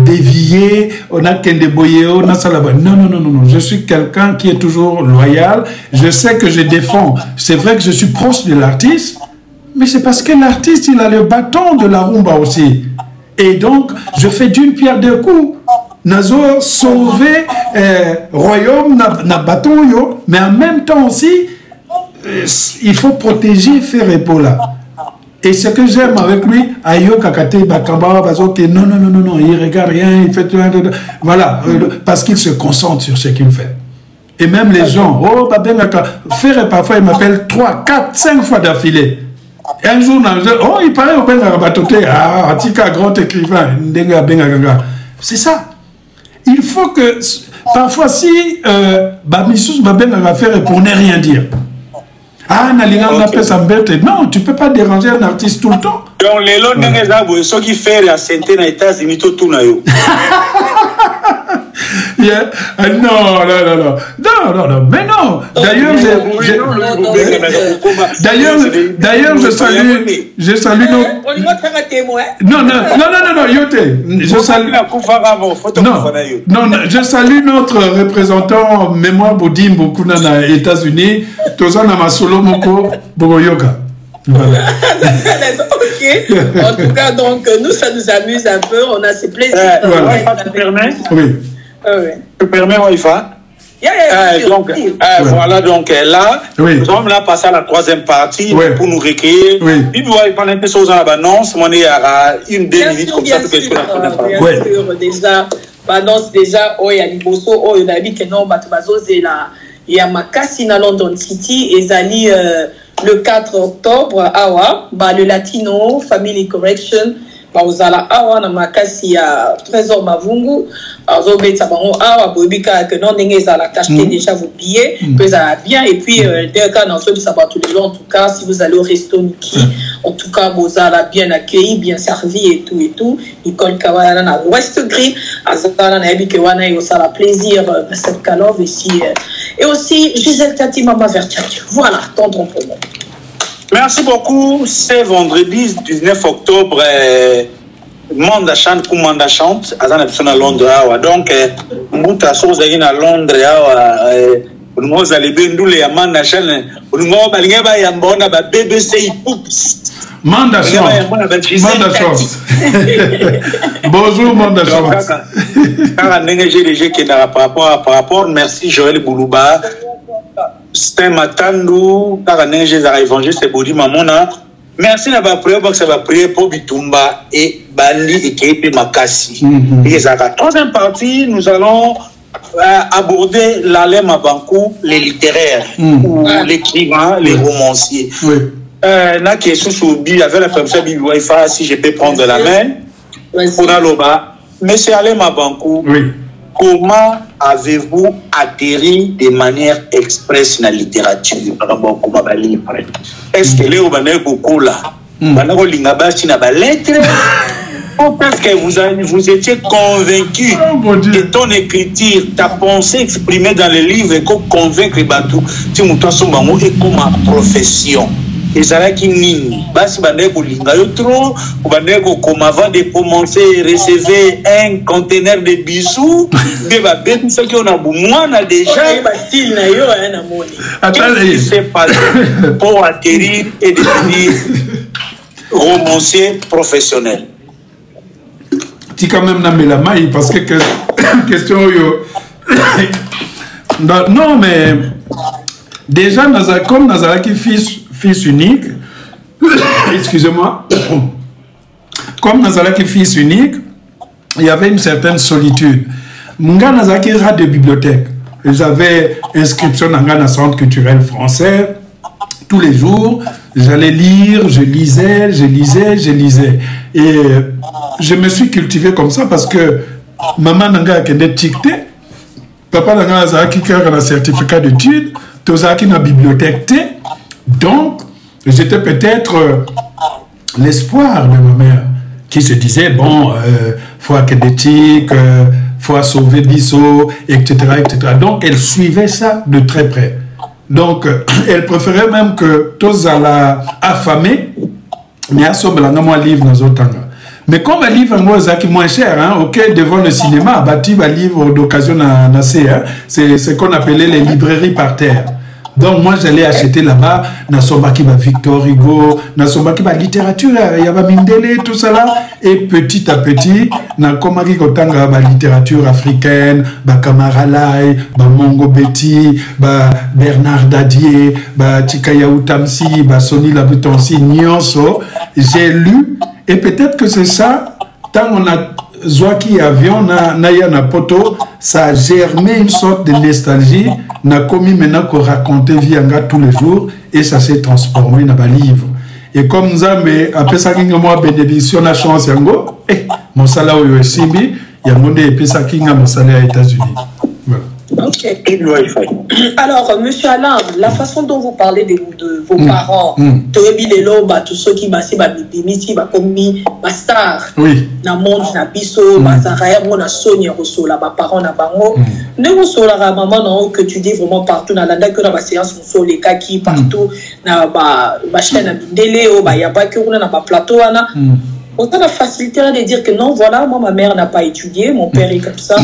dévié, on a qu'un déboyé, on a ça là-bas. Non. Je suis quelqu'un qui est toujours loyal. Je sais que je défends. C'est vrai que je suis proche de l'artiste, mais c'est parce que l'artiste, il a le bâton de la rumba aussi. Et donc, je fais d'une pierre deux coups. Nazo sauver royaume na bâton yo, mais en même temps aussi il faut protéger Ferrepola. Et ce que j'aime avec lui, Ayo Kakate Bakamba, non, il regarde rien, il fait voilà, parce qu'il se concentre sur ce qu'il fait. Et même les gens, Ferre parfois il m'appelle 3, 4, 5 fois d'affilée. Un jour, oh, il paraît au Benga Batote, ah, Tika, grand écrivain, Ndenga Benga Ganga. C'est ça. Il faut que, parfois, si Bamissus Babenga va faire pour ne rien dire. Ah, non, tu ne peux pas déranger un artiste tout le temps. Donc, les lots, ceux qui font la santé dans les États-Unis, tout le monde. Yeah. Non, mais non. D'ailleurs, je salue je salue notre représentant mémoire Boudim Bokuna États-Unis, Tozana Masolo Moko Bogoyoka. Voilà. Ok. En tout cas, donc, nous, ça nous amuse un peu. On a ces plaisirs. Tu permets? Oui. Tu permets, Waïfa? Donc, voilà, donc là, nous sommes là passer à la troisième partie pour nous recueillir. Puis, vous voyez, pendant que choses dans l'annonce, on est à une minutes comme ça. Bien sûr, déjà, l'annonce déjà, il y a Liboso, il y a dit que non, il y a Makassi dans London City, et Zali le 4 octobre, Awa, le Latino Family Correction. Bauzala awa na makasi ya Trésor Mavungu azobeta bango awa bobika que non ndenge za la acheter déjà vos billets que ça va bien et puis deux cas dans ce ça va tous les jours en tout cas si vous allez au resto Niki en tout cas Bozala bien accueilli bien servi et tout Nicole Kawala na West Green azala na ebike wana yo ça la plaisir cette calove ici et aussi Gisèle Tati Mama Vertiac voilà tonton pour moi. Merci beaucoup. C'est vendredi 19 octobre. Manda chante pour Manda chante. Azana personne à Londres. Donc, Mouta chose à Londres. Nous allons bendoule à Manda chante. Nous allons balinga ya mbona ba BBC Poups. Manda chante. Manda chante. Bonjour Manda chante. Car un NGDG qui est par rapport. Merci Joël Boulouba. C'est un matandou, car un évangile, c'est Bodi Mamona. Merci d'avoir prié, parce que ça va prier pour Bitumba et Bali et Képe Makassi. Et la troisième partie, nous allons aborder l'Alem à Bankou, les littéraires, ou l'écrivain, les romanciers. Là, qui est sous Bi, avec la première Bibi Waïfa, si je peux prendre la main, pour Naloba. Monsieur Alem à Bankou. Comment avez-vous atterri de manière express dans la littérature? Est-ce que Léo beaucoup là, parce que vous étiez convaincu de ton écriture, ta pensée exprimée dans les livres et convaincre les bateaux, tu m'as et comme profession. Et ça là qui nini, basi bandeko lingayo trop, ou bandeko comme avant de commencer recevoir un conteneur de bijoux, de ba bête ce qu'on a moi on a déjà style na yo na moni. Qu'est-ce qui s'est passé pour atterrir et devenir romancier professionnel? Tu quand même na melamai parce que question yo non mais déjà comme Nazaraki fils unique, excusez-moi, comme Nazaraki fils unique, il y avait une certaine solitude. Mga Nazaraki rat de bibliothèque. J'avais inscription dans un centre culturel français. Tous les jours, j'allais lire, je lisais. Et je me suis cultivé comme ça parce que maman n'a pas de dicté, papa n'a pas de certificat d'études, tout ça qui est dans la bibliothèque. Donc, j'étais peut-être l'espoir de ma mère qui se disait, bon, faut acadétique, faut sauver Bissot, etc., etc. Donc, elle suivait ça de très près. Donc, elle préférait même que tous allaient affamés, mais à ce moment-là, livre dans autant. Mais comme un livre est moins cher, hein, ok, devant le cinéma, bâti un livre d'occasion à Nassé, hein, c'est ce qu'on appelait les librairies par terre. Donc moi j'allais acheter là-bas, Nasobaki Victor Hugo, Nasobaki littérature, il y avait Mindele, tout ça là, et petit à petit, Nakomaki Kotanga littérature africaine, Kamara Lai, Mongo Betty, Bernard Dadier, Tikaya Utamsi, Soni Labutansi, Nyonso, j'ai lu, et peut-être que c'est ça, tant on a Zouaki avion, Naya Napoto, ça a germé une sorte de nostalgie, n'a commis maintenant qu'on racontait Vianga tous les jours, et ça s'est transformé dans un livre. Et comme nous avons appelé ça bénédiction la chance yango, mon salaire au Simbi, il y a mon ça qui mon salaire aux États-Unis. Voilà. Ok. Alors, monsieur Alain, la façon dont vous parlez de vos parents, tous ceux qui m'ont dit star, oui, na monde na biso, bazaraya mona Sonia Rosola, ma parents na bango, ne Rosola maman non que tu dis vraiment partout na landa que na ba séance sur les kaki partout na ba chaîne na bindele o ba yaba que on na ba plateau ana. Autant la facilité de dire que non, voilà, moi ma mère n'a pas étudié, mon père est comme ça.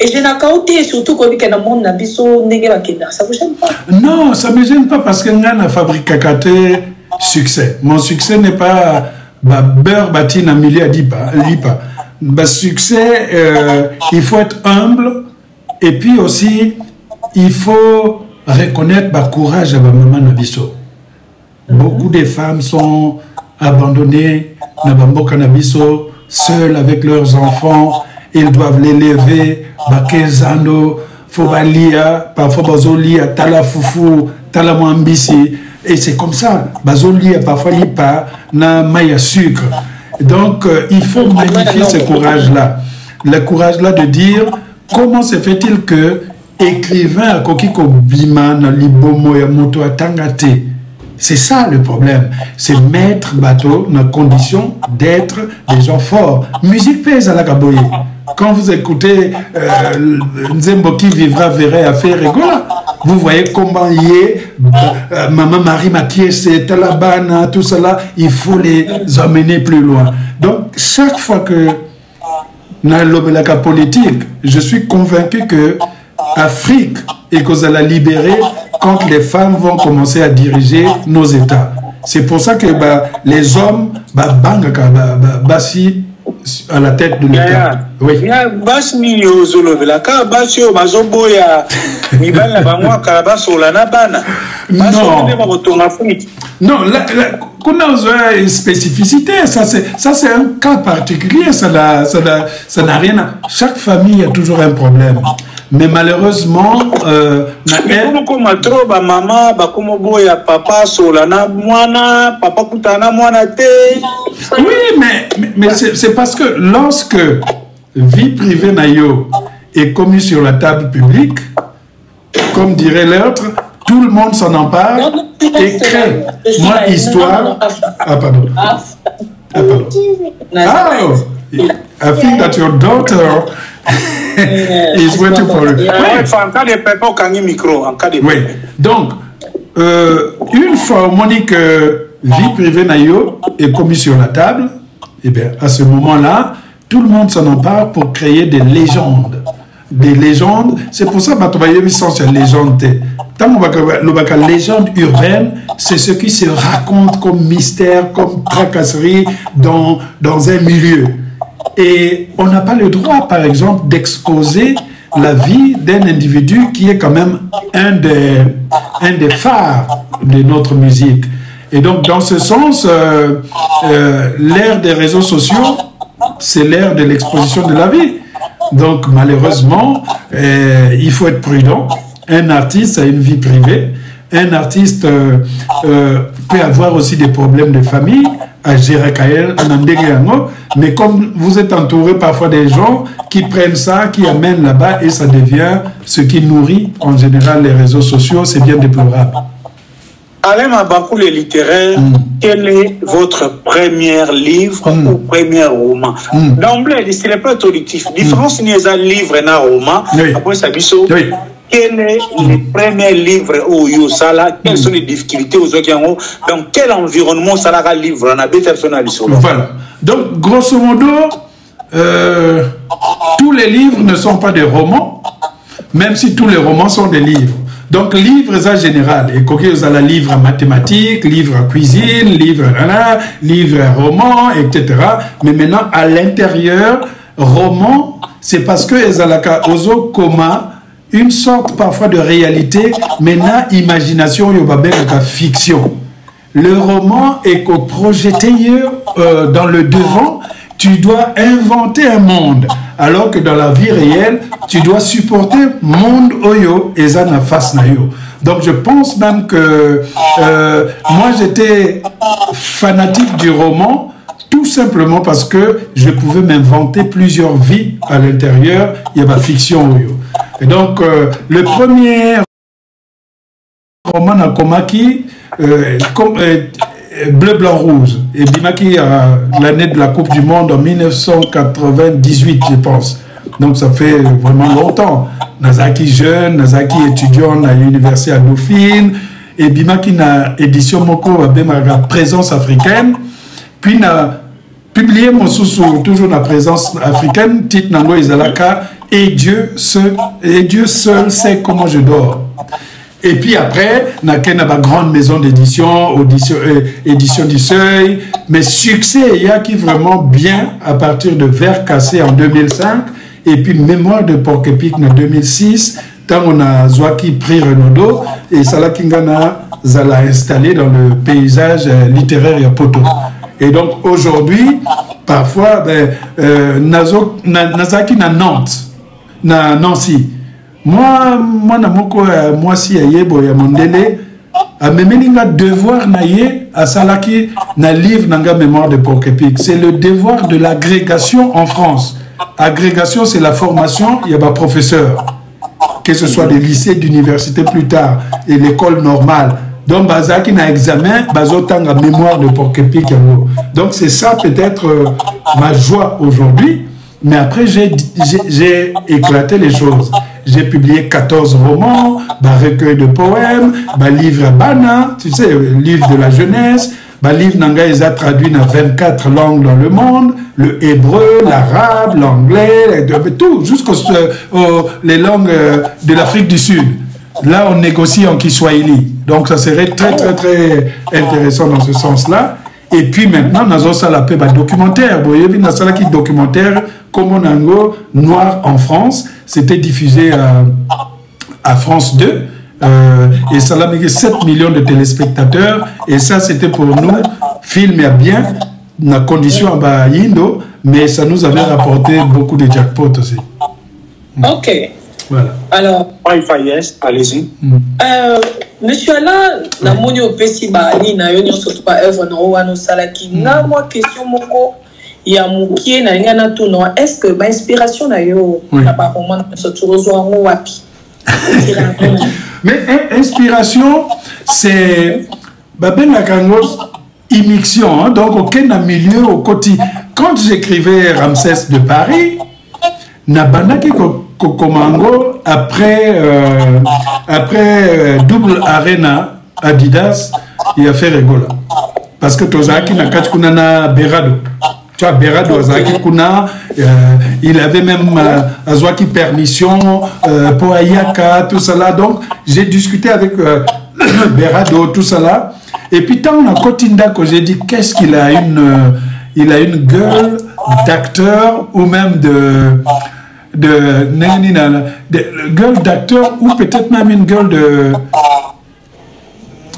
Et je n'ai qu'à ôter, surtout quand il y a un monde ça vous gêne pas? Non, ça ne me gêne pas parce que nous avons fabriqué succès. Mon succès n'est pas beurre bâti dans le milieu à lipa. Succès, il faut être humble et puis aussi, il faut reconnaître le courage de maman Nabiso. Beaucoup de femmes sont abandonnées dans Bamboka Nabiso, seules avec leurs enfants. Ils doivent l'élever, bakezano, fobalia, parfois bazolia, tala foufou, tala mwambisi, et c'est comme ça. Bazolia, parfois lipa, na maya sucre. Donc, il faut magnifier ce courage-là. Le courage-là de dire, comment se fait-il que écrivain à Kokiko Bima, na libomo ya moto atangate. C'est ça le problème. C'est mettre bateau dans la condition d'être des gens forts. Musique pèse à la Gaboye. Quand vous écoutez Nzembo qui vivra verrait à faire rigola, vous voyez comment il est, Maman Marie Mathies, Talabana, tout cela, il faut les emmener plus loin. Donc, chaque fois que dans la politique, je suis convaincu que Afrique et qu'on va la libérer quand les femmes vont commencer à diriger nos États. C'est pour ça que les hommes bassi à la tête de l'État. Oui. Non, qu'on a une spécificité, ça c'est un cas particulier, ça n'a rien à... Chaque famille a toujours un problème. Mais malheureusement, oui, mais c'est parce que lorsque vie privée nayo est commise sur la table publique, comme dirait l'autre, tout le monde s'en empare et crée. Moi, histoire... Ah, pardon. Ah, pardon. Oh, I think that your daughter is waiting for it. Oui. Donc, une fois Monique vie privée nayo est commise sur la table, et bien à ce moment-là, tout le monde s'en empare pour créer des légendes. Des légendes, c'est pour ça que je suis sans légende. La légende urbaine, c'est ce qui se raconte comme mystère, comme tracasserie dans un milieu. Et on n'a pas le droit, par exemple, d'exposer la vie d'un individu qui est quand même un des phares de notre musique. Et donc, dans ce sens, l'ère des réseaux sociaux, c'est l'ère de l'exposition de la vie. Donc, malheureusement, il faut être prudent. Un artiste a une vie privée. Un artiste peut avoir aussi des problèmes de famille à gérer, mais comme vous êtes entouré parfois des gens qui prennent ça, qui amènent là-bas, et ça devient ce qui nourrit en général les réseaux sociaux, c'est bien déplorable. Alain Mabakou, les littéraires, quel est votre premier livre ou premier roman? D'emblée, c'est le plan auditif. Différence, il y a un livre et un roman. Après, ça oui. Quel est le premier livre au Yosala? Quelles sont les difficultés aux Okiango? Dans quel environnement ça la livre? On a des personnes. Voilà. Donc, grosso modo, tous les livres ne sont pas des romans, même si tous les romans sont des livres. Donc, livres en général, et quand vous avez livre en mathématiques, livre en cuisine, livre en roman, etc. Mais maintenant, à l'intérieur, roman, c'est parce que vous avez ozo coma, une sorte parfois de réalité, maintenant, imagination, la fiction. Le roman est qu'au projeté dans le devant, tu dois inventer un monde, alors que dans la vie réelle, tu dois supporter monde oyo et zana face nayo. Donc je pense même que moi j'étais fanatique du roman, tout simplement parce que je pouvais m'inventer plusieurs vies à l'intérieur, il y a ma fiction. Et donc le premier roman à Komaki, Bleu, Blanc, Rouge, et Bimaki l'année de la Coupe du Monde en 1998, je pense. Donc ça fait vraiment longtemps. Nazaki jeune, Nazaki étudiant à l'université à Dauphine, et Bimaki na édition Moko la présence africaine, puis na publié mon sous toujours la présence africaine, titre Nango Izalaka, et Dieu seul sait comment je dors. Et puis après, on a une grande maison d'édition, édition du Seuil, mais succès, il y a qui vraiment bien à partir de Vers Cassé en 2005, et puis Mémoire de Porc-Épic en 2006, tant on a Zouaki pris Renaudot, et Salah Kingana l'a installé dans le paysage littéraire à Poto. Et donc aujourd'hui, parfois, Nazaki na Nantes, na Nancy. Moi, si Yebo ya Mondele, a memeninga devoir naie à Salaki na livre nanga Mémoire de Porc-Épic. C'est le devoir de l'agrégation en France. Agrégation, c'est la formation, il y a des professeurs, que ce soit des lycées, d'université plus tard, et l'école normale. Donc, Bazaki na examen, Bazotanga Mémoire de Porc-Épic. Donc, c'est ça peut-être ma joie aujourd'hui. Mais après, j'ai éclaté les choses. J'ai publié 14 romans, recueil de poèmes, livre à Bana, tu sais, livre de la jeunesse, livre Nanga, ils ont traduit dans 24 langues dans le monde, le hébreu, l'arabe, l'anglais, tout, jusqu'aux les langues de l'Afrique du Sud. Là, on négocie en Kiswahili. Donc, ça serait très, très, très intéressant dans ce sens-là. Et puis maintenant, nous avons un documentaire. Vous voyez, nous avons un documentaire comme on a Noir en France. C'était diffusé à France 2. Et ça a mis 7 millions de téléspectateurs. Et ça, c'était pour nous, film et bien, la condition à Indo, mais ça nous avait rapporté beaucoup de jackpots aussi. Ok. Voilà. Alors, allez-y. Monsieur Alain, na moni opesi ba ni na yo surtout pas œuvre no wana salaki. Na moi question moko ya mukie na ngana tout non. Est-ce que ba inspiration na yo na ba roman surtout zo wapi? Mais inspiration c'est ba ben la kangos immixtion, hein? Donc aucun milieu au quotidien. Quand j'écrivais Ramsès de Paris, na banaki Kokomango, après double arena Adidas, il a fait rigola. Parce que Tozaki n'a qu'à na Berado. Tu vois, Berado, Kuna, il avait même Azwaki permission pour Ayaka, tout ça là. Donc, j'ai discuté avec Berado, tout ça là. Et puis, tant on a Kotinda, que j'ai dit, qu'est-ce qu'il a il a une gueule d'acteur ou même de gueule d'acteur ou peut-être même une gueule de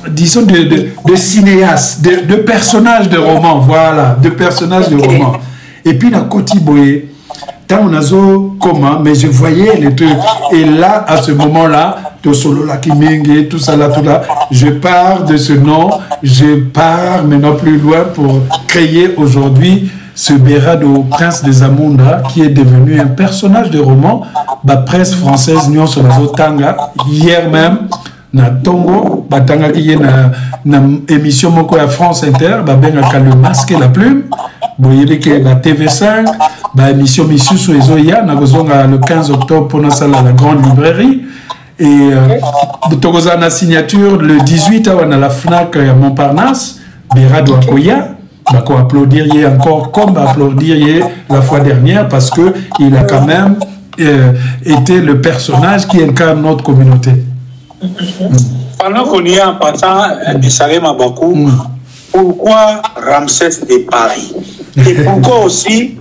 disons de cinéaste, de personnage de roman, voilà, de personnage de roman. Et puis la Kotiboye, tant on a zo comment, mais je voyais les trucs. Et là, à ce moment-là, de solo la Kimingue, tout ça là, je pars de ce nom, je pars maintenant plus loin pour créer aujourd'hui ce Berado, prince des Amunda, qui est devenu un personnage de roman, la presse française, Nyon sur la Tanga, hier même, na Tongo, Batanga qui est na émission Moko à France Inter, le masque et la plume, vous voyez que la TV5, la émission Missus sur les Oya, le 15 octobre pour la grande librairie, et la signature le 18 on a la FNAC à Montparnasse, Berado à Koya. On va applaudir encore comme applaudir la fois dernière parce que il a quand même été le personnage qui incarne notre communauté. Pendant qu'on y est en passant, Salem Abakou, pourquoi Ramsès de Paris? Et pourquoi aussi,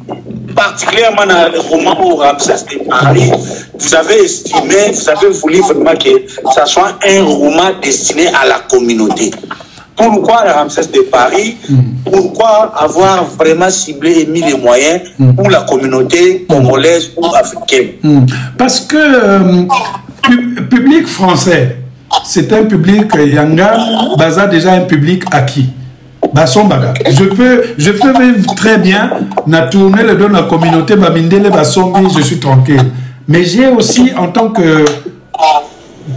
particulièrement dans le roman où Ramsès de Paris, vous avez estimé, vous avez voulu vraiment que ça soit un roman destiné à la communauté? Pourquoi Ramsès de Paris? Pourquoi avoir vraiment ciblé et mis les moyens pour la communauté congolaise ou africaine? Parce que public français, c'est un public, Yanga, Baza déjà un public acquis. Je peux vivre très bien, na tourner le dos de la communauté, je suis tranquille. Mais j'ai aussi, en tant que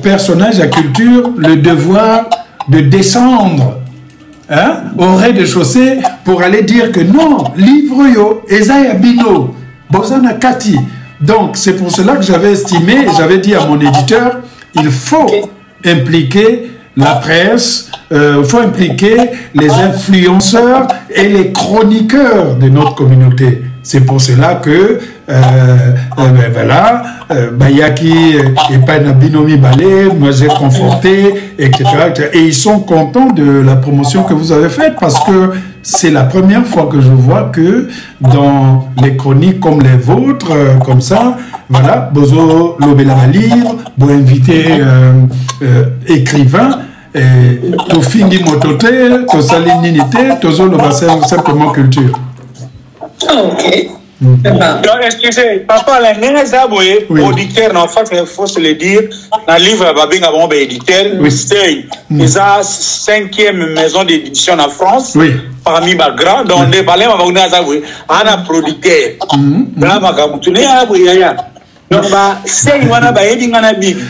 personnage à culture, le devoir de descendre au rez-de-chaussée pour aller dire que non, livre yo, Ezaya Bino, Bozana Kati. Donc, c'est pour cela que j'avais estimé, j'avais dit à mon éditeur, il faut impliquer la presse, il faut impliquer les influenceurs et les chroniqueurs de notre communauté. C'est pour cela que, voilà, Bayaki et Panabinomi Balé, moi j'ai conforté, etc., etc. Et ils sont contents de la promotion que vous avez faite parce que c'est la première fois que je vois que dans les chroniques comme les vôtres, comme ça, voilà, Bozo Lobela livre, vous invitez écrivain, to fingi motote, to salinité, to zolo simplement culture. Ok. Excusez, papa, les auditeurs, en fait, il faut se le dire, dans le livre, il y a éditeur, c'est la 5e maison d'édition en France, parmi les grands, donc les balais, on a un producteur.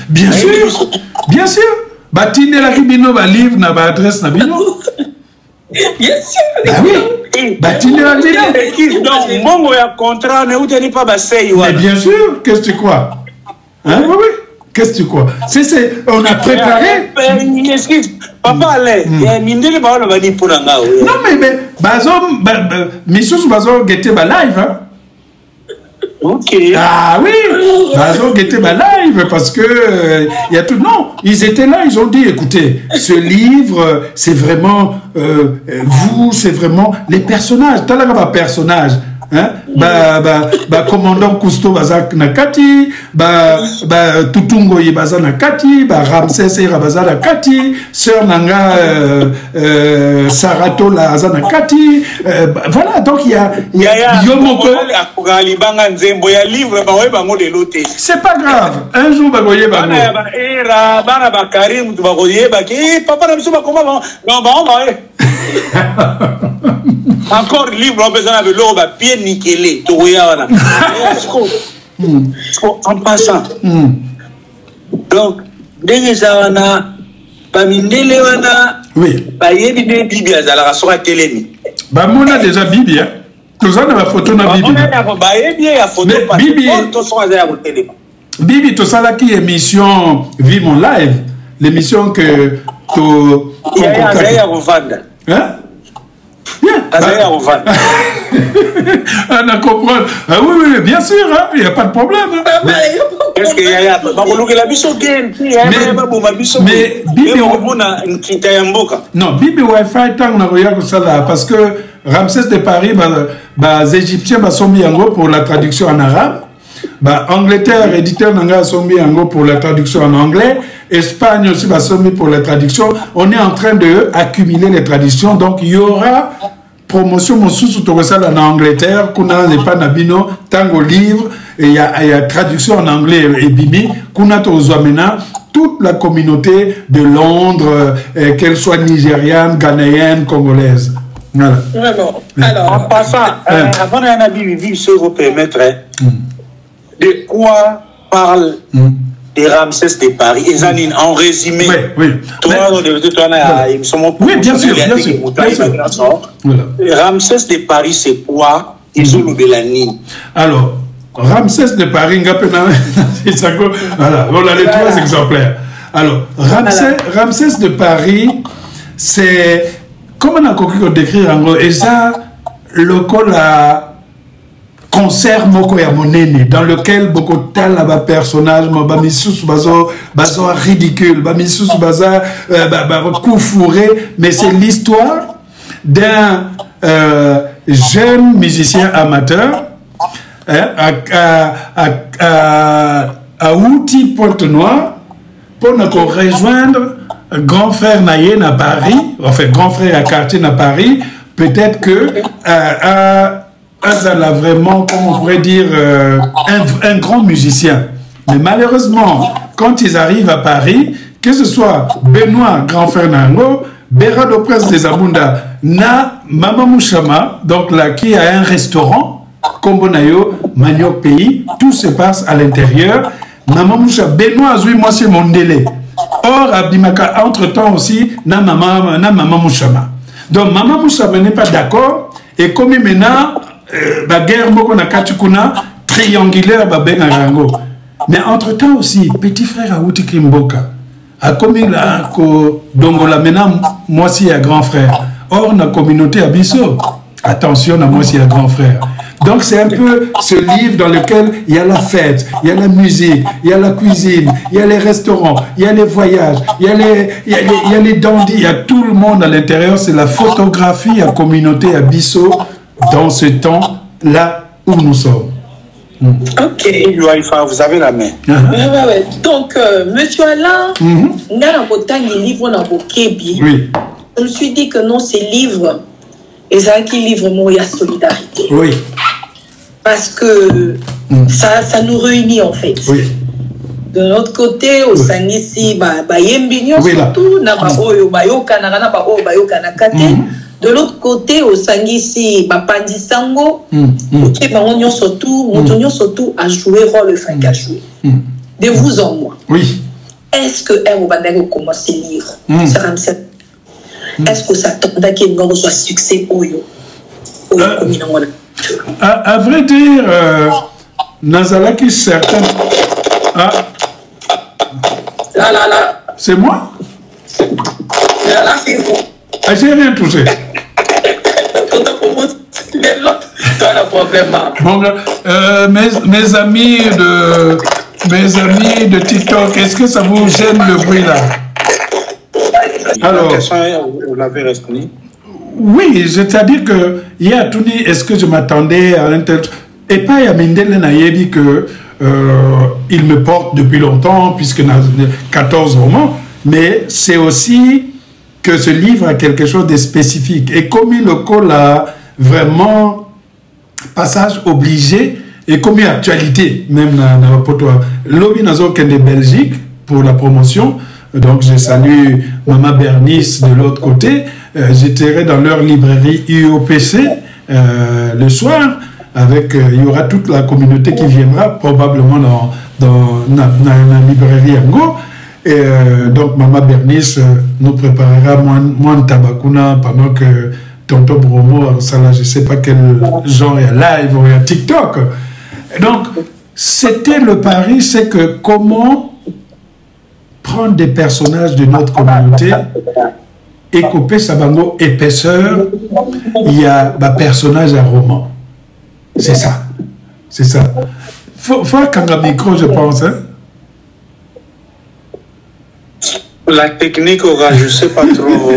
Bien sûr, bien sûr. Batine la Ribino, livre, na adresse na bino. Bien sûr. Ah oui. Batine la Ribino. Donc, mon contrat ne vous tenez pas basé. Mais bien sûr, qu'est-ce que tu crois? Hein? Oui, oui. Qu'est-ce que tu crois? On a préparé. Papa, allez. Non, mais Bazom, Missous Bazom, Gete live, hein? Ok. Ah oui, Bazom était live parce que il y a tout. Non, ils étaient là, ils ont dit écoutez, ce livre, c'est vraiment vous, c'est vraiment les personnages. T'as là personnage. Hein? Commandant Cousteau Bazak Nakati, Tutungo Yebaza Nakati, Ramsès Rabaza Nakati, Sœur Nanga Sarato Laza Nakati. Voilà, donc il y a Yomoko. C'est pas grave, un jour Bagoye Bango. Encore livre, on a besoin de l'eau, bien nickelé, en passant. Donc, dès ça, on a pas mindele, on a. Oui. Bah, il y a des Bibi à la rassure à Télémi. Bah, on a déjà Bibi, hein. Tout ça, on a la photo de Bibi. On a bien la photo. Bibi, Bibi, tout ça là qui est émission Vive mon live. L'émission que. Il y a revendre. Hein? On a compris. Ah oui, bien sûr, il n'y a pas de problème. Qu'est-ce qu'il y a? Non, Bibi Wi-Fi, tant qu'on a ça là, parce que Ramsès de Paris, les Égyptiens sont mis en gros pour la traduction en arabe. Angleterre, éditeur Nanga sont mis en gros pour la traduction en anglais. Espagne aussi va sont mis pour la traduction. On est en train d'accumuler les traductions. Donc il y aura promotion mon sous en Angleterre, Kuna n'est pas Nabino, tango livre, et il y a traduction en anglais et bimi, Kuna Tozouamena, toute la communauté de Londres, qu'elle soit nigériane, ghanéenne, congolaise. Voilà. Vraiment. Alors, en passant, avant d'un avis, si vous permettrez, de quoi parle des Ramsès de Paris, et en résumé, oui. Oui, bien sûr, bien sûr. Ramsès de Paris, c'est quoi? Ils ont de la Nîmes. Alors, Ramsès de Paris, voilà, on a les 3 exemplaires. Alors, Ramsès de Paris, c'est, comment on a compris décrire en gros, et ça, le col à concert moko ya monene dans lequel beaucoup de personnages bamisous bazo ridicule bamisous baza coup fourré, mais c'est l'histoire d'un jeune musicien amateur à Outi Pointe-Noire pour nous rejoindre grand frère Naye à Paris, enfin grand frère à quartier à Paris, peut-être que Azala vraiment, comme on pourrait dire, un grand musicien. Mais malheureusement, quand ils arrivent à Paris, que ce soit Benoît, grand frère Nango, Berado Prince des Abunda, na Mama Mouchama, donc là, qui a un restaurant, Kombonayo, Manioc Pays, tout se passe à l'intérieur. Mama Mouchama, Benoît Azoui, moi c'est mon délai. Or, Abdimaka, entre-temps aussi, na Mama Mouchama. Donc, Mama Mouchama n'est pas d'accord, et comme maintenant, la guerre, na Kachukuna, triangulaire, Babengarango. Mais entre-temps aussi, petit frère Aouti Kimboka, a commis là, donc la maintenant, moi aussi, un grand frère. Or, la communauté Abisso, attention, moi aussi, un grand frère. Donc, c'est un peu ce livre dans lequel il y a la fête, il y a la musique, il y a la cuisine, il y a les restaurants, il y a les voyages, il y a les dandys, il y a tout le monde à l'intérieur. C'est la photographie à communauté Abisso dans ce temps-là où nous sommes. Ok. Vous avez la main. Ouais. Donc, monsieur Alain, on a un livre dans Bokebi. Oui. Je me suis dit que non, ces livres, ils ont un livre il y a solidarité. Oui. Parce que ça nous réunit en fait. Oui. De l'autre côté, au Sangisi, Yembignon, surtout, de l'autre côté, au Sangisi, Pandi Sango, surtout a joué rôle le fin qu'a joué. De vous en moi. Oui. Est-ce que vous commence à lire? Est-ce que ça tendait qu'il y ait un succès pour vous? À vrai dire, Nazalaki, certains. Ah. Là. C'est moi? Là, c'est vous. Ah, j'ai rien touché. Bon, mes amis de TikTok, est-ce que ça vous gêne le bruit là? Alors, vous l'avez reconnu? Oui, c'est-à-dire que hier, tout dit, est-ce que je m'attendais à un tel... Et pas à Mindele Nayebi que il me porte depuis longtemps, puisque il a 14 romans, mais c'est aussi que ce livre a quelque chose de spécifique. Et comme il le colle à vraiment passage obligé, et comme il y a actualité, même dans le potoir, lobby nazo de Belgique pour la promotion, donc je salue Maman Bernice de l'autre côté. J'étais dans leur librairie UOPC le soir. Avec, il y aura toute la communauté qui viendra probablement dans la librairie Ango. Et donc Maman Bernice nous préparera moins de tabakuna pendant que Tonton Bromo, ça là, je ne sais pas quel genre il y a live ou il y a TikTok. Et donc c'était le pari, c'est que comment prendre des personnages de notre communauté et couper Sabango épaisseur, il y a un personnage à roman. C'est ça. C'est ça. Faut qu'un micro, je pense. Hein? La technique, je ne sais pas trop.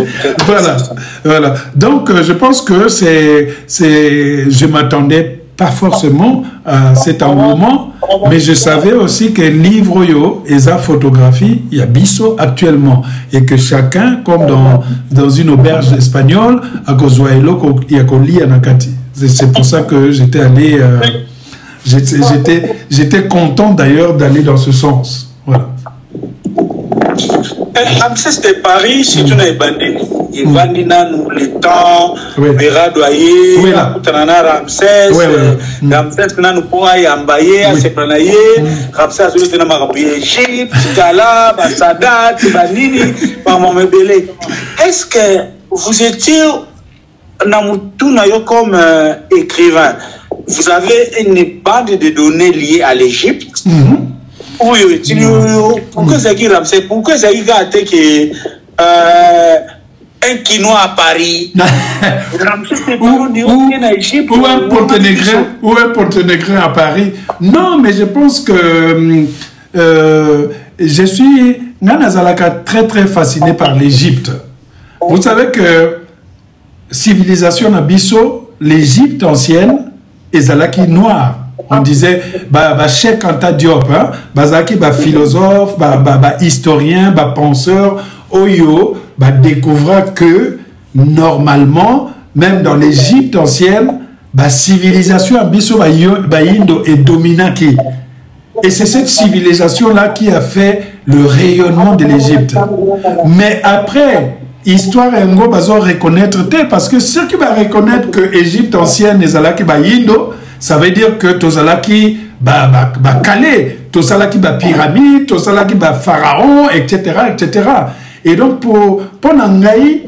Voilà. Donc, je pense que je m'attendais pas forcément à cet engouement, mais je savais aussi que livre yo et sa photographie, il y a Bisso actuellement, et que chacun, comme dans une auberge espagnole, à Gozoailo, il y a Koli Anakati. C'est pour ça que j'étais allé, j'étais content d'ailleurs d'aller dans ce sens. Voilà. Ramsès de Paris, c'est une bandine. Il va nous le temps, Béra Doyer, Ramsès, Ramsès n'a pas yambaye, Sepranaye, Ramsès a joué dans ma Égypte, Gala, Sadat, Banini, Mamamebele. Est-ce que vous étiez comme écrivain? Vous avez une bande de données liées à l'Égypte? Oui, pourquoi ça qui Ramsès? Pourquoi ça qui gâté que un Quinois à Paris? Ou un Portenegrin à Paris? Non, mais je pense que je suis Nanazalaka très très fasciné par l'Égypte. Vous savez que civilisation Abisso, l'Égypte ancienne, est Zalaki noire. On disait, Cheikh Anta Diop, Bazaki, philosophe, historien, penseur, Oyo, découvra que normalement, même dans l'Égypte ancienne, civilisation Abisso, Indo est dominante. Et c'est cette civilisation-là qui a fait le rayonnement de l'Égypte. Mais après, histoire et ngo bazo reconnaître parce que ceux qui vont reconnaître que l'Égypte ancienne est zalaki ba Indo, ça veut dire que tozalaki ba Calais, tozalaki ba pyramide, tozalaki ba pharaon, etc., etc. Et donc pour nangai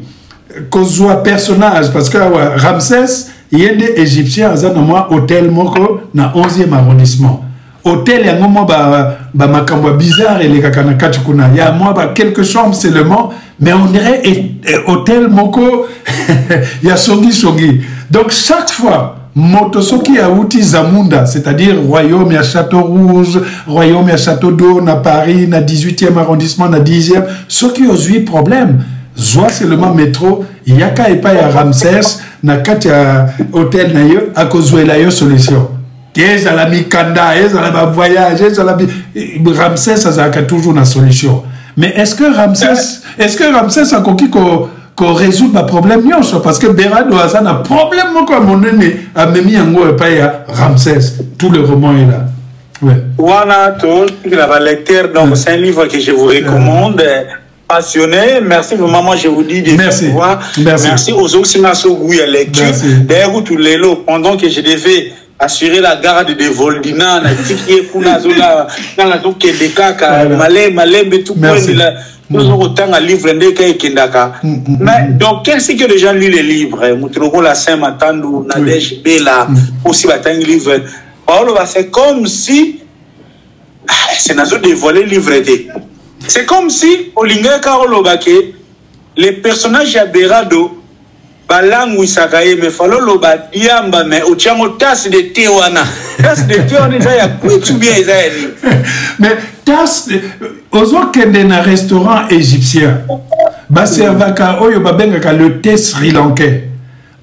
kozwa personnage parce que Ramsès il y a des Égyptiens azana hôtel moko na 11e arrondissement. Hôtel ya ngomo ba makambo bizarre et les kakana kachukuna. Il y a moi quelques chambres seulement, mais on dirait hôtel moko il y a songi. Donc chaque fois motosoki a outi Zamunda, c'est-à-dire royaume ya Château Rouge, royaume ya Château d'Eau na Paris na 18e arrondissement na 10e, ceux qui ont eu problème soit seulement métro, il y a qu'à pas ya Ramsès na katia hôtel na yo à cause de la solution. Qu'est-ce la mikanda, est-ce la voyage, est-ce la Ramsès ça a toujours une solution. Mais est-ce que Ramsès a conquis qu'on résout le problème parce que Berado a un problème comme mon aîné a mis un mot et pas ya Ramsès. Tout le roman est là. Ouais. Voilà, la lecture, donc c'est un livre que je vous recommande. Passionné, merci vraiment, moi je vous dis de voir. Merci aux autres qui m'ont à lecture. D'ailleurs, tous les lots, pendant que je devais assurer la garde de Voldina, na tiki kuna zola, na la zoke de kaka, malé, tout point de la, nous avons autant à livre ndeka et kendaka. Mais donc, qu'est-ce que les gens lisent les livres? Moutrogo la Saint-Matandou, Nadège Bella, aussi batang livre. C'est comme si, c'est nazo dévoilé livre de. C'est comme si, au Linga Karolobake, les personnages à Berado, Balang Wisakaye, mais fallo loba diamba, mais au tchango tasse de Tewana. Tasse de Tewana, il y a tout bien, mais tasse, aux autres d'un restaurant égyptien, Baservaka, Oyo Babengaka, le thé sri lankais.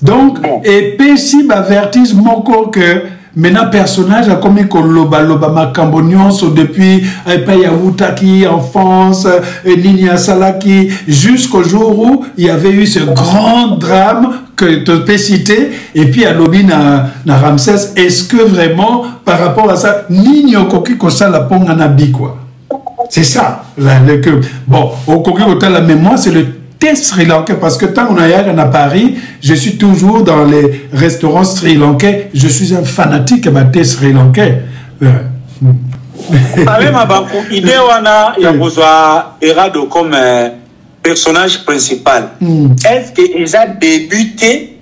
Donc, et puis si m'avertise mon corps que, maintenant, personnage a commis que loba macambonion depuis Payawutaki, enfance, Ninia Salaki, jusqu'au jour où il y avait eu ce grand drame que tu peux citer, et puis à Lobi na Ramsès. Est-ce que vraiment, par rapport à ça, Nino Koki Kosa la Ponganabi, quoi? C'est ça. Bon, au Koki Kota la mémoire, c'est le Sri Lankais, parce que tant qu'on est à Paris, je suis toujours dans les restaurants sri lankais, je suis un fanatique de thé sri lankais. Idée wana ya besoin Berado comme personnage principal. Est-ce qu'ils ont débuté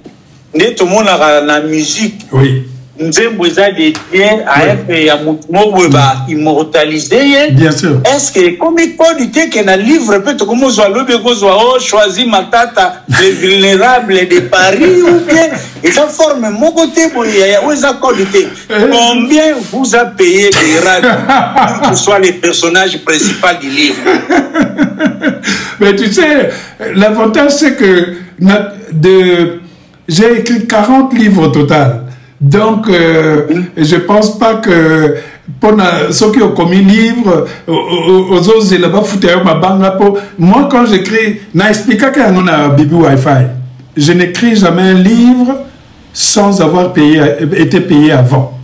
tout le monde la musique? Oui. Nzembo eza de bien à ya mutumo ba immortalisé. Bien sûr. Est-ce que comme il peut dire que dans livre peut être comme zo lobe ko zo choisi Matata les vulnérables de Paris ou bien et ça forme mon côté pour y a où ça qualité. Combien vous a payé Berado pour que soit les personnages principaux du livre? Mais tu sais, l'avantage c'est que j'ai écrit 40 livres au total. Donc, je ne pense pas que pour ceux qui ont commis livre, aux autres, là-bas, moi, quand j'écris, n'explique qu'on a Bibi Wi-Fi. Je n'écris jamais un livre sans avoir été payé avant.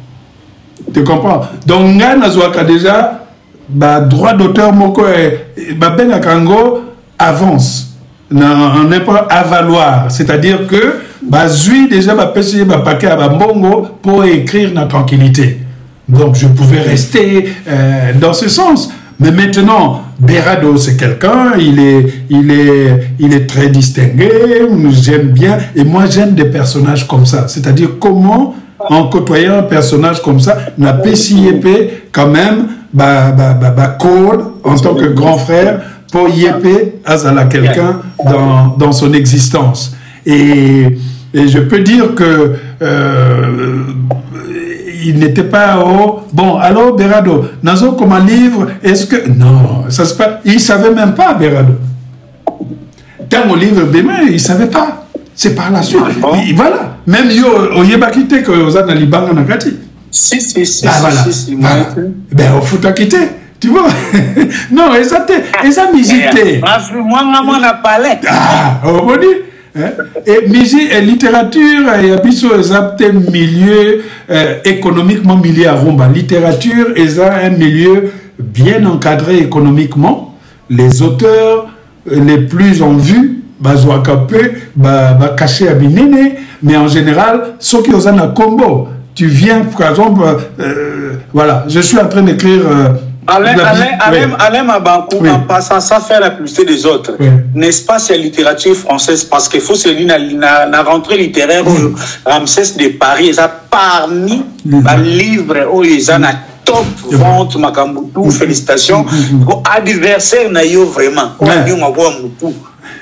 Tu comprends? Donc, on a déjà droit d'auteur, Ben Kango avance. On n'est pas à valoir. C'est-à-dire que Bazui déjà paquet à Bambongo pour écrire la tranquillité. Donc je pouvais rester dans ce sens. Mais maintenant, Berado c'est quelqu'un, il est très distingué, j'aime bien. Et moi j'aime des personnages comme ça. C'est-à-dire comment, en côtoyant un personnage comme ça, n'a PCIP quand même, code en tant que grand frère, pour Yépé Azala quelqu'un dans son existence. Et je peux dire que il n'était pas bon, alors Berado, Nazo comme un livre, est-ce que... Non, ça se passe... Il ne savait même pas, Berado. Dans mon livre, il ne savait pas. C'est par la suite. Voilà. Même yo, Oyebakite, que vous avez Libanga Nakati. Si. Voilà. Ben, au fout à quitter. Tu vois? Non, et ça musique. Moi, on a parlé. Ah, on dit. Et musique et littérature, il y a un milieu économiquement milieu à Rumba. Littérature est un milieu bien encadré économiquement. Les auteurs les plus en vue, caché à Binene, mais en général, ceux qui ont un combo. Tu viens, par exemple, voilà, je suis en train d'écrire... Alain Mabankou, en passant sans faire la publicité des autres, n'est-ce pas, c'est la littérature française, parce qu'il faut se lire la rentrée littéraire où Ramsès de Paris, ça parmi les livres où ils ont top vente, Makambutu, félicitations, adversaire n'a eu vraiment,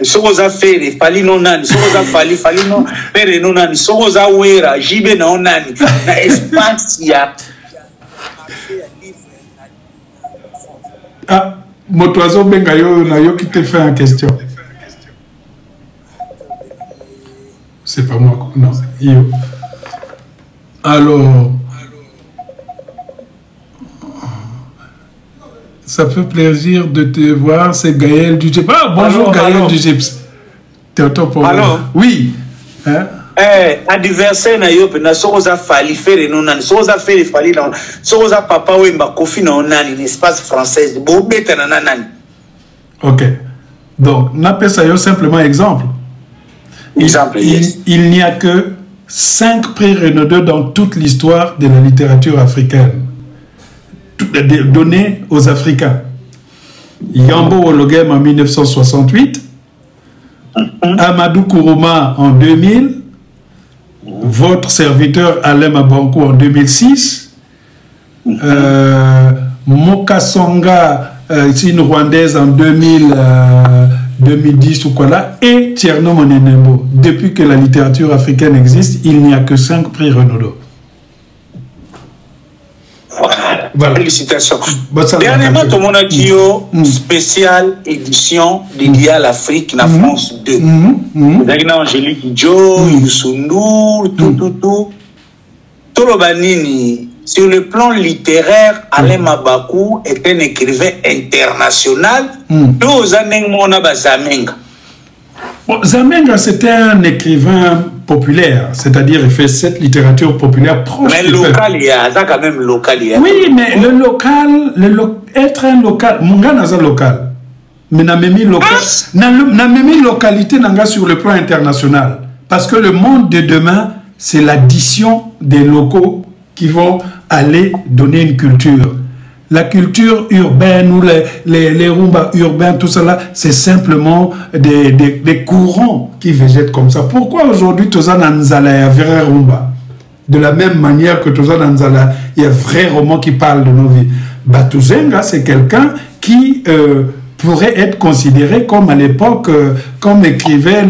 ce qu'on a fait, les fali non nani, ce qu'on a fali non, père non nani, ce qu'on a ouera, jibe non nani, na espace ya. Ah, Motoiseau Bengayo, Nayo qui te fait en question. C'est pas moi, non, yo. Alors, ça fait plaisir de te voir, c'est Gaël du Gyps. Ah, bonjour Gaël du Gyps. T'es au top pour moi. Oui. Hein? Adversaire na yo na soza fali faire non nani soza faire fali na soza papa wemba kofi na nani l'espace française bo beta na nani. OK. Donc n'appelle ça yo simplement exemple. Il n'y a que 5 prix Renaudot dans toute l'histoire de la littérature africaine. Donnés aux Africains. Yambo Ologem en 1968, Amadou Kourouma en 2000, votre serviteur Alain Mabankou en 2006, Moka Songa, une Rwandaise en 2010 ou quoi là, et Tierno Monenembo. Depuis que la littérature africaine existe, il n'y a que 5 prix Renaudot. Voilà. Félicitations. Dernièrement, tout le monde a dit spéciale édition dédiée à l'Afrique, la France 2. Angélique Joe, Youssou N'Dour, tout. Tolobanini, sur le plan littéraire, Alain Mabankou est un écrivain international. Deux années, on a Zamenga. Zamenga, c'était un écrivain populaire, c'est-à-dire il fait cette littérature populaire proche. Mais local, il y a quand même local. Oui, mais le local, être un local, Munga n'a pas local, mais n'a même localité sur le plan international. Parce que le monde de demain, c'est l'addition des locaux qui vont aller donner une culture. La culture urbaine ou les rumbas urbains, tout cela, c'est simplement des courants qui végètent comme ça. Pourquoi aujourd'hui, Toza Nanzala, il y a vrai rumba? De la même manière que Toza Nanzala, il y a vrai roman qui parle de nos vies. Batuzenga, c'est quelqu'un qui pourrait être considéré comme à l'époque, comme écrivait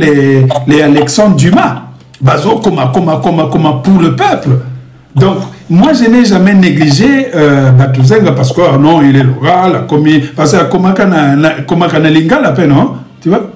les Alexandre Dumas. Bazo, comme pour le peuple. Donc, moi, je n'ai jamais négligé Batuzenga parce que non, il est local, parce que comment lingala la peine, non? Tu vois?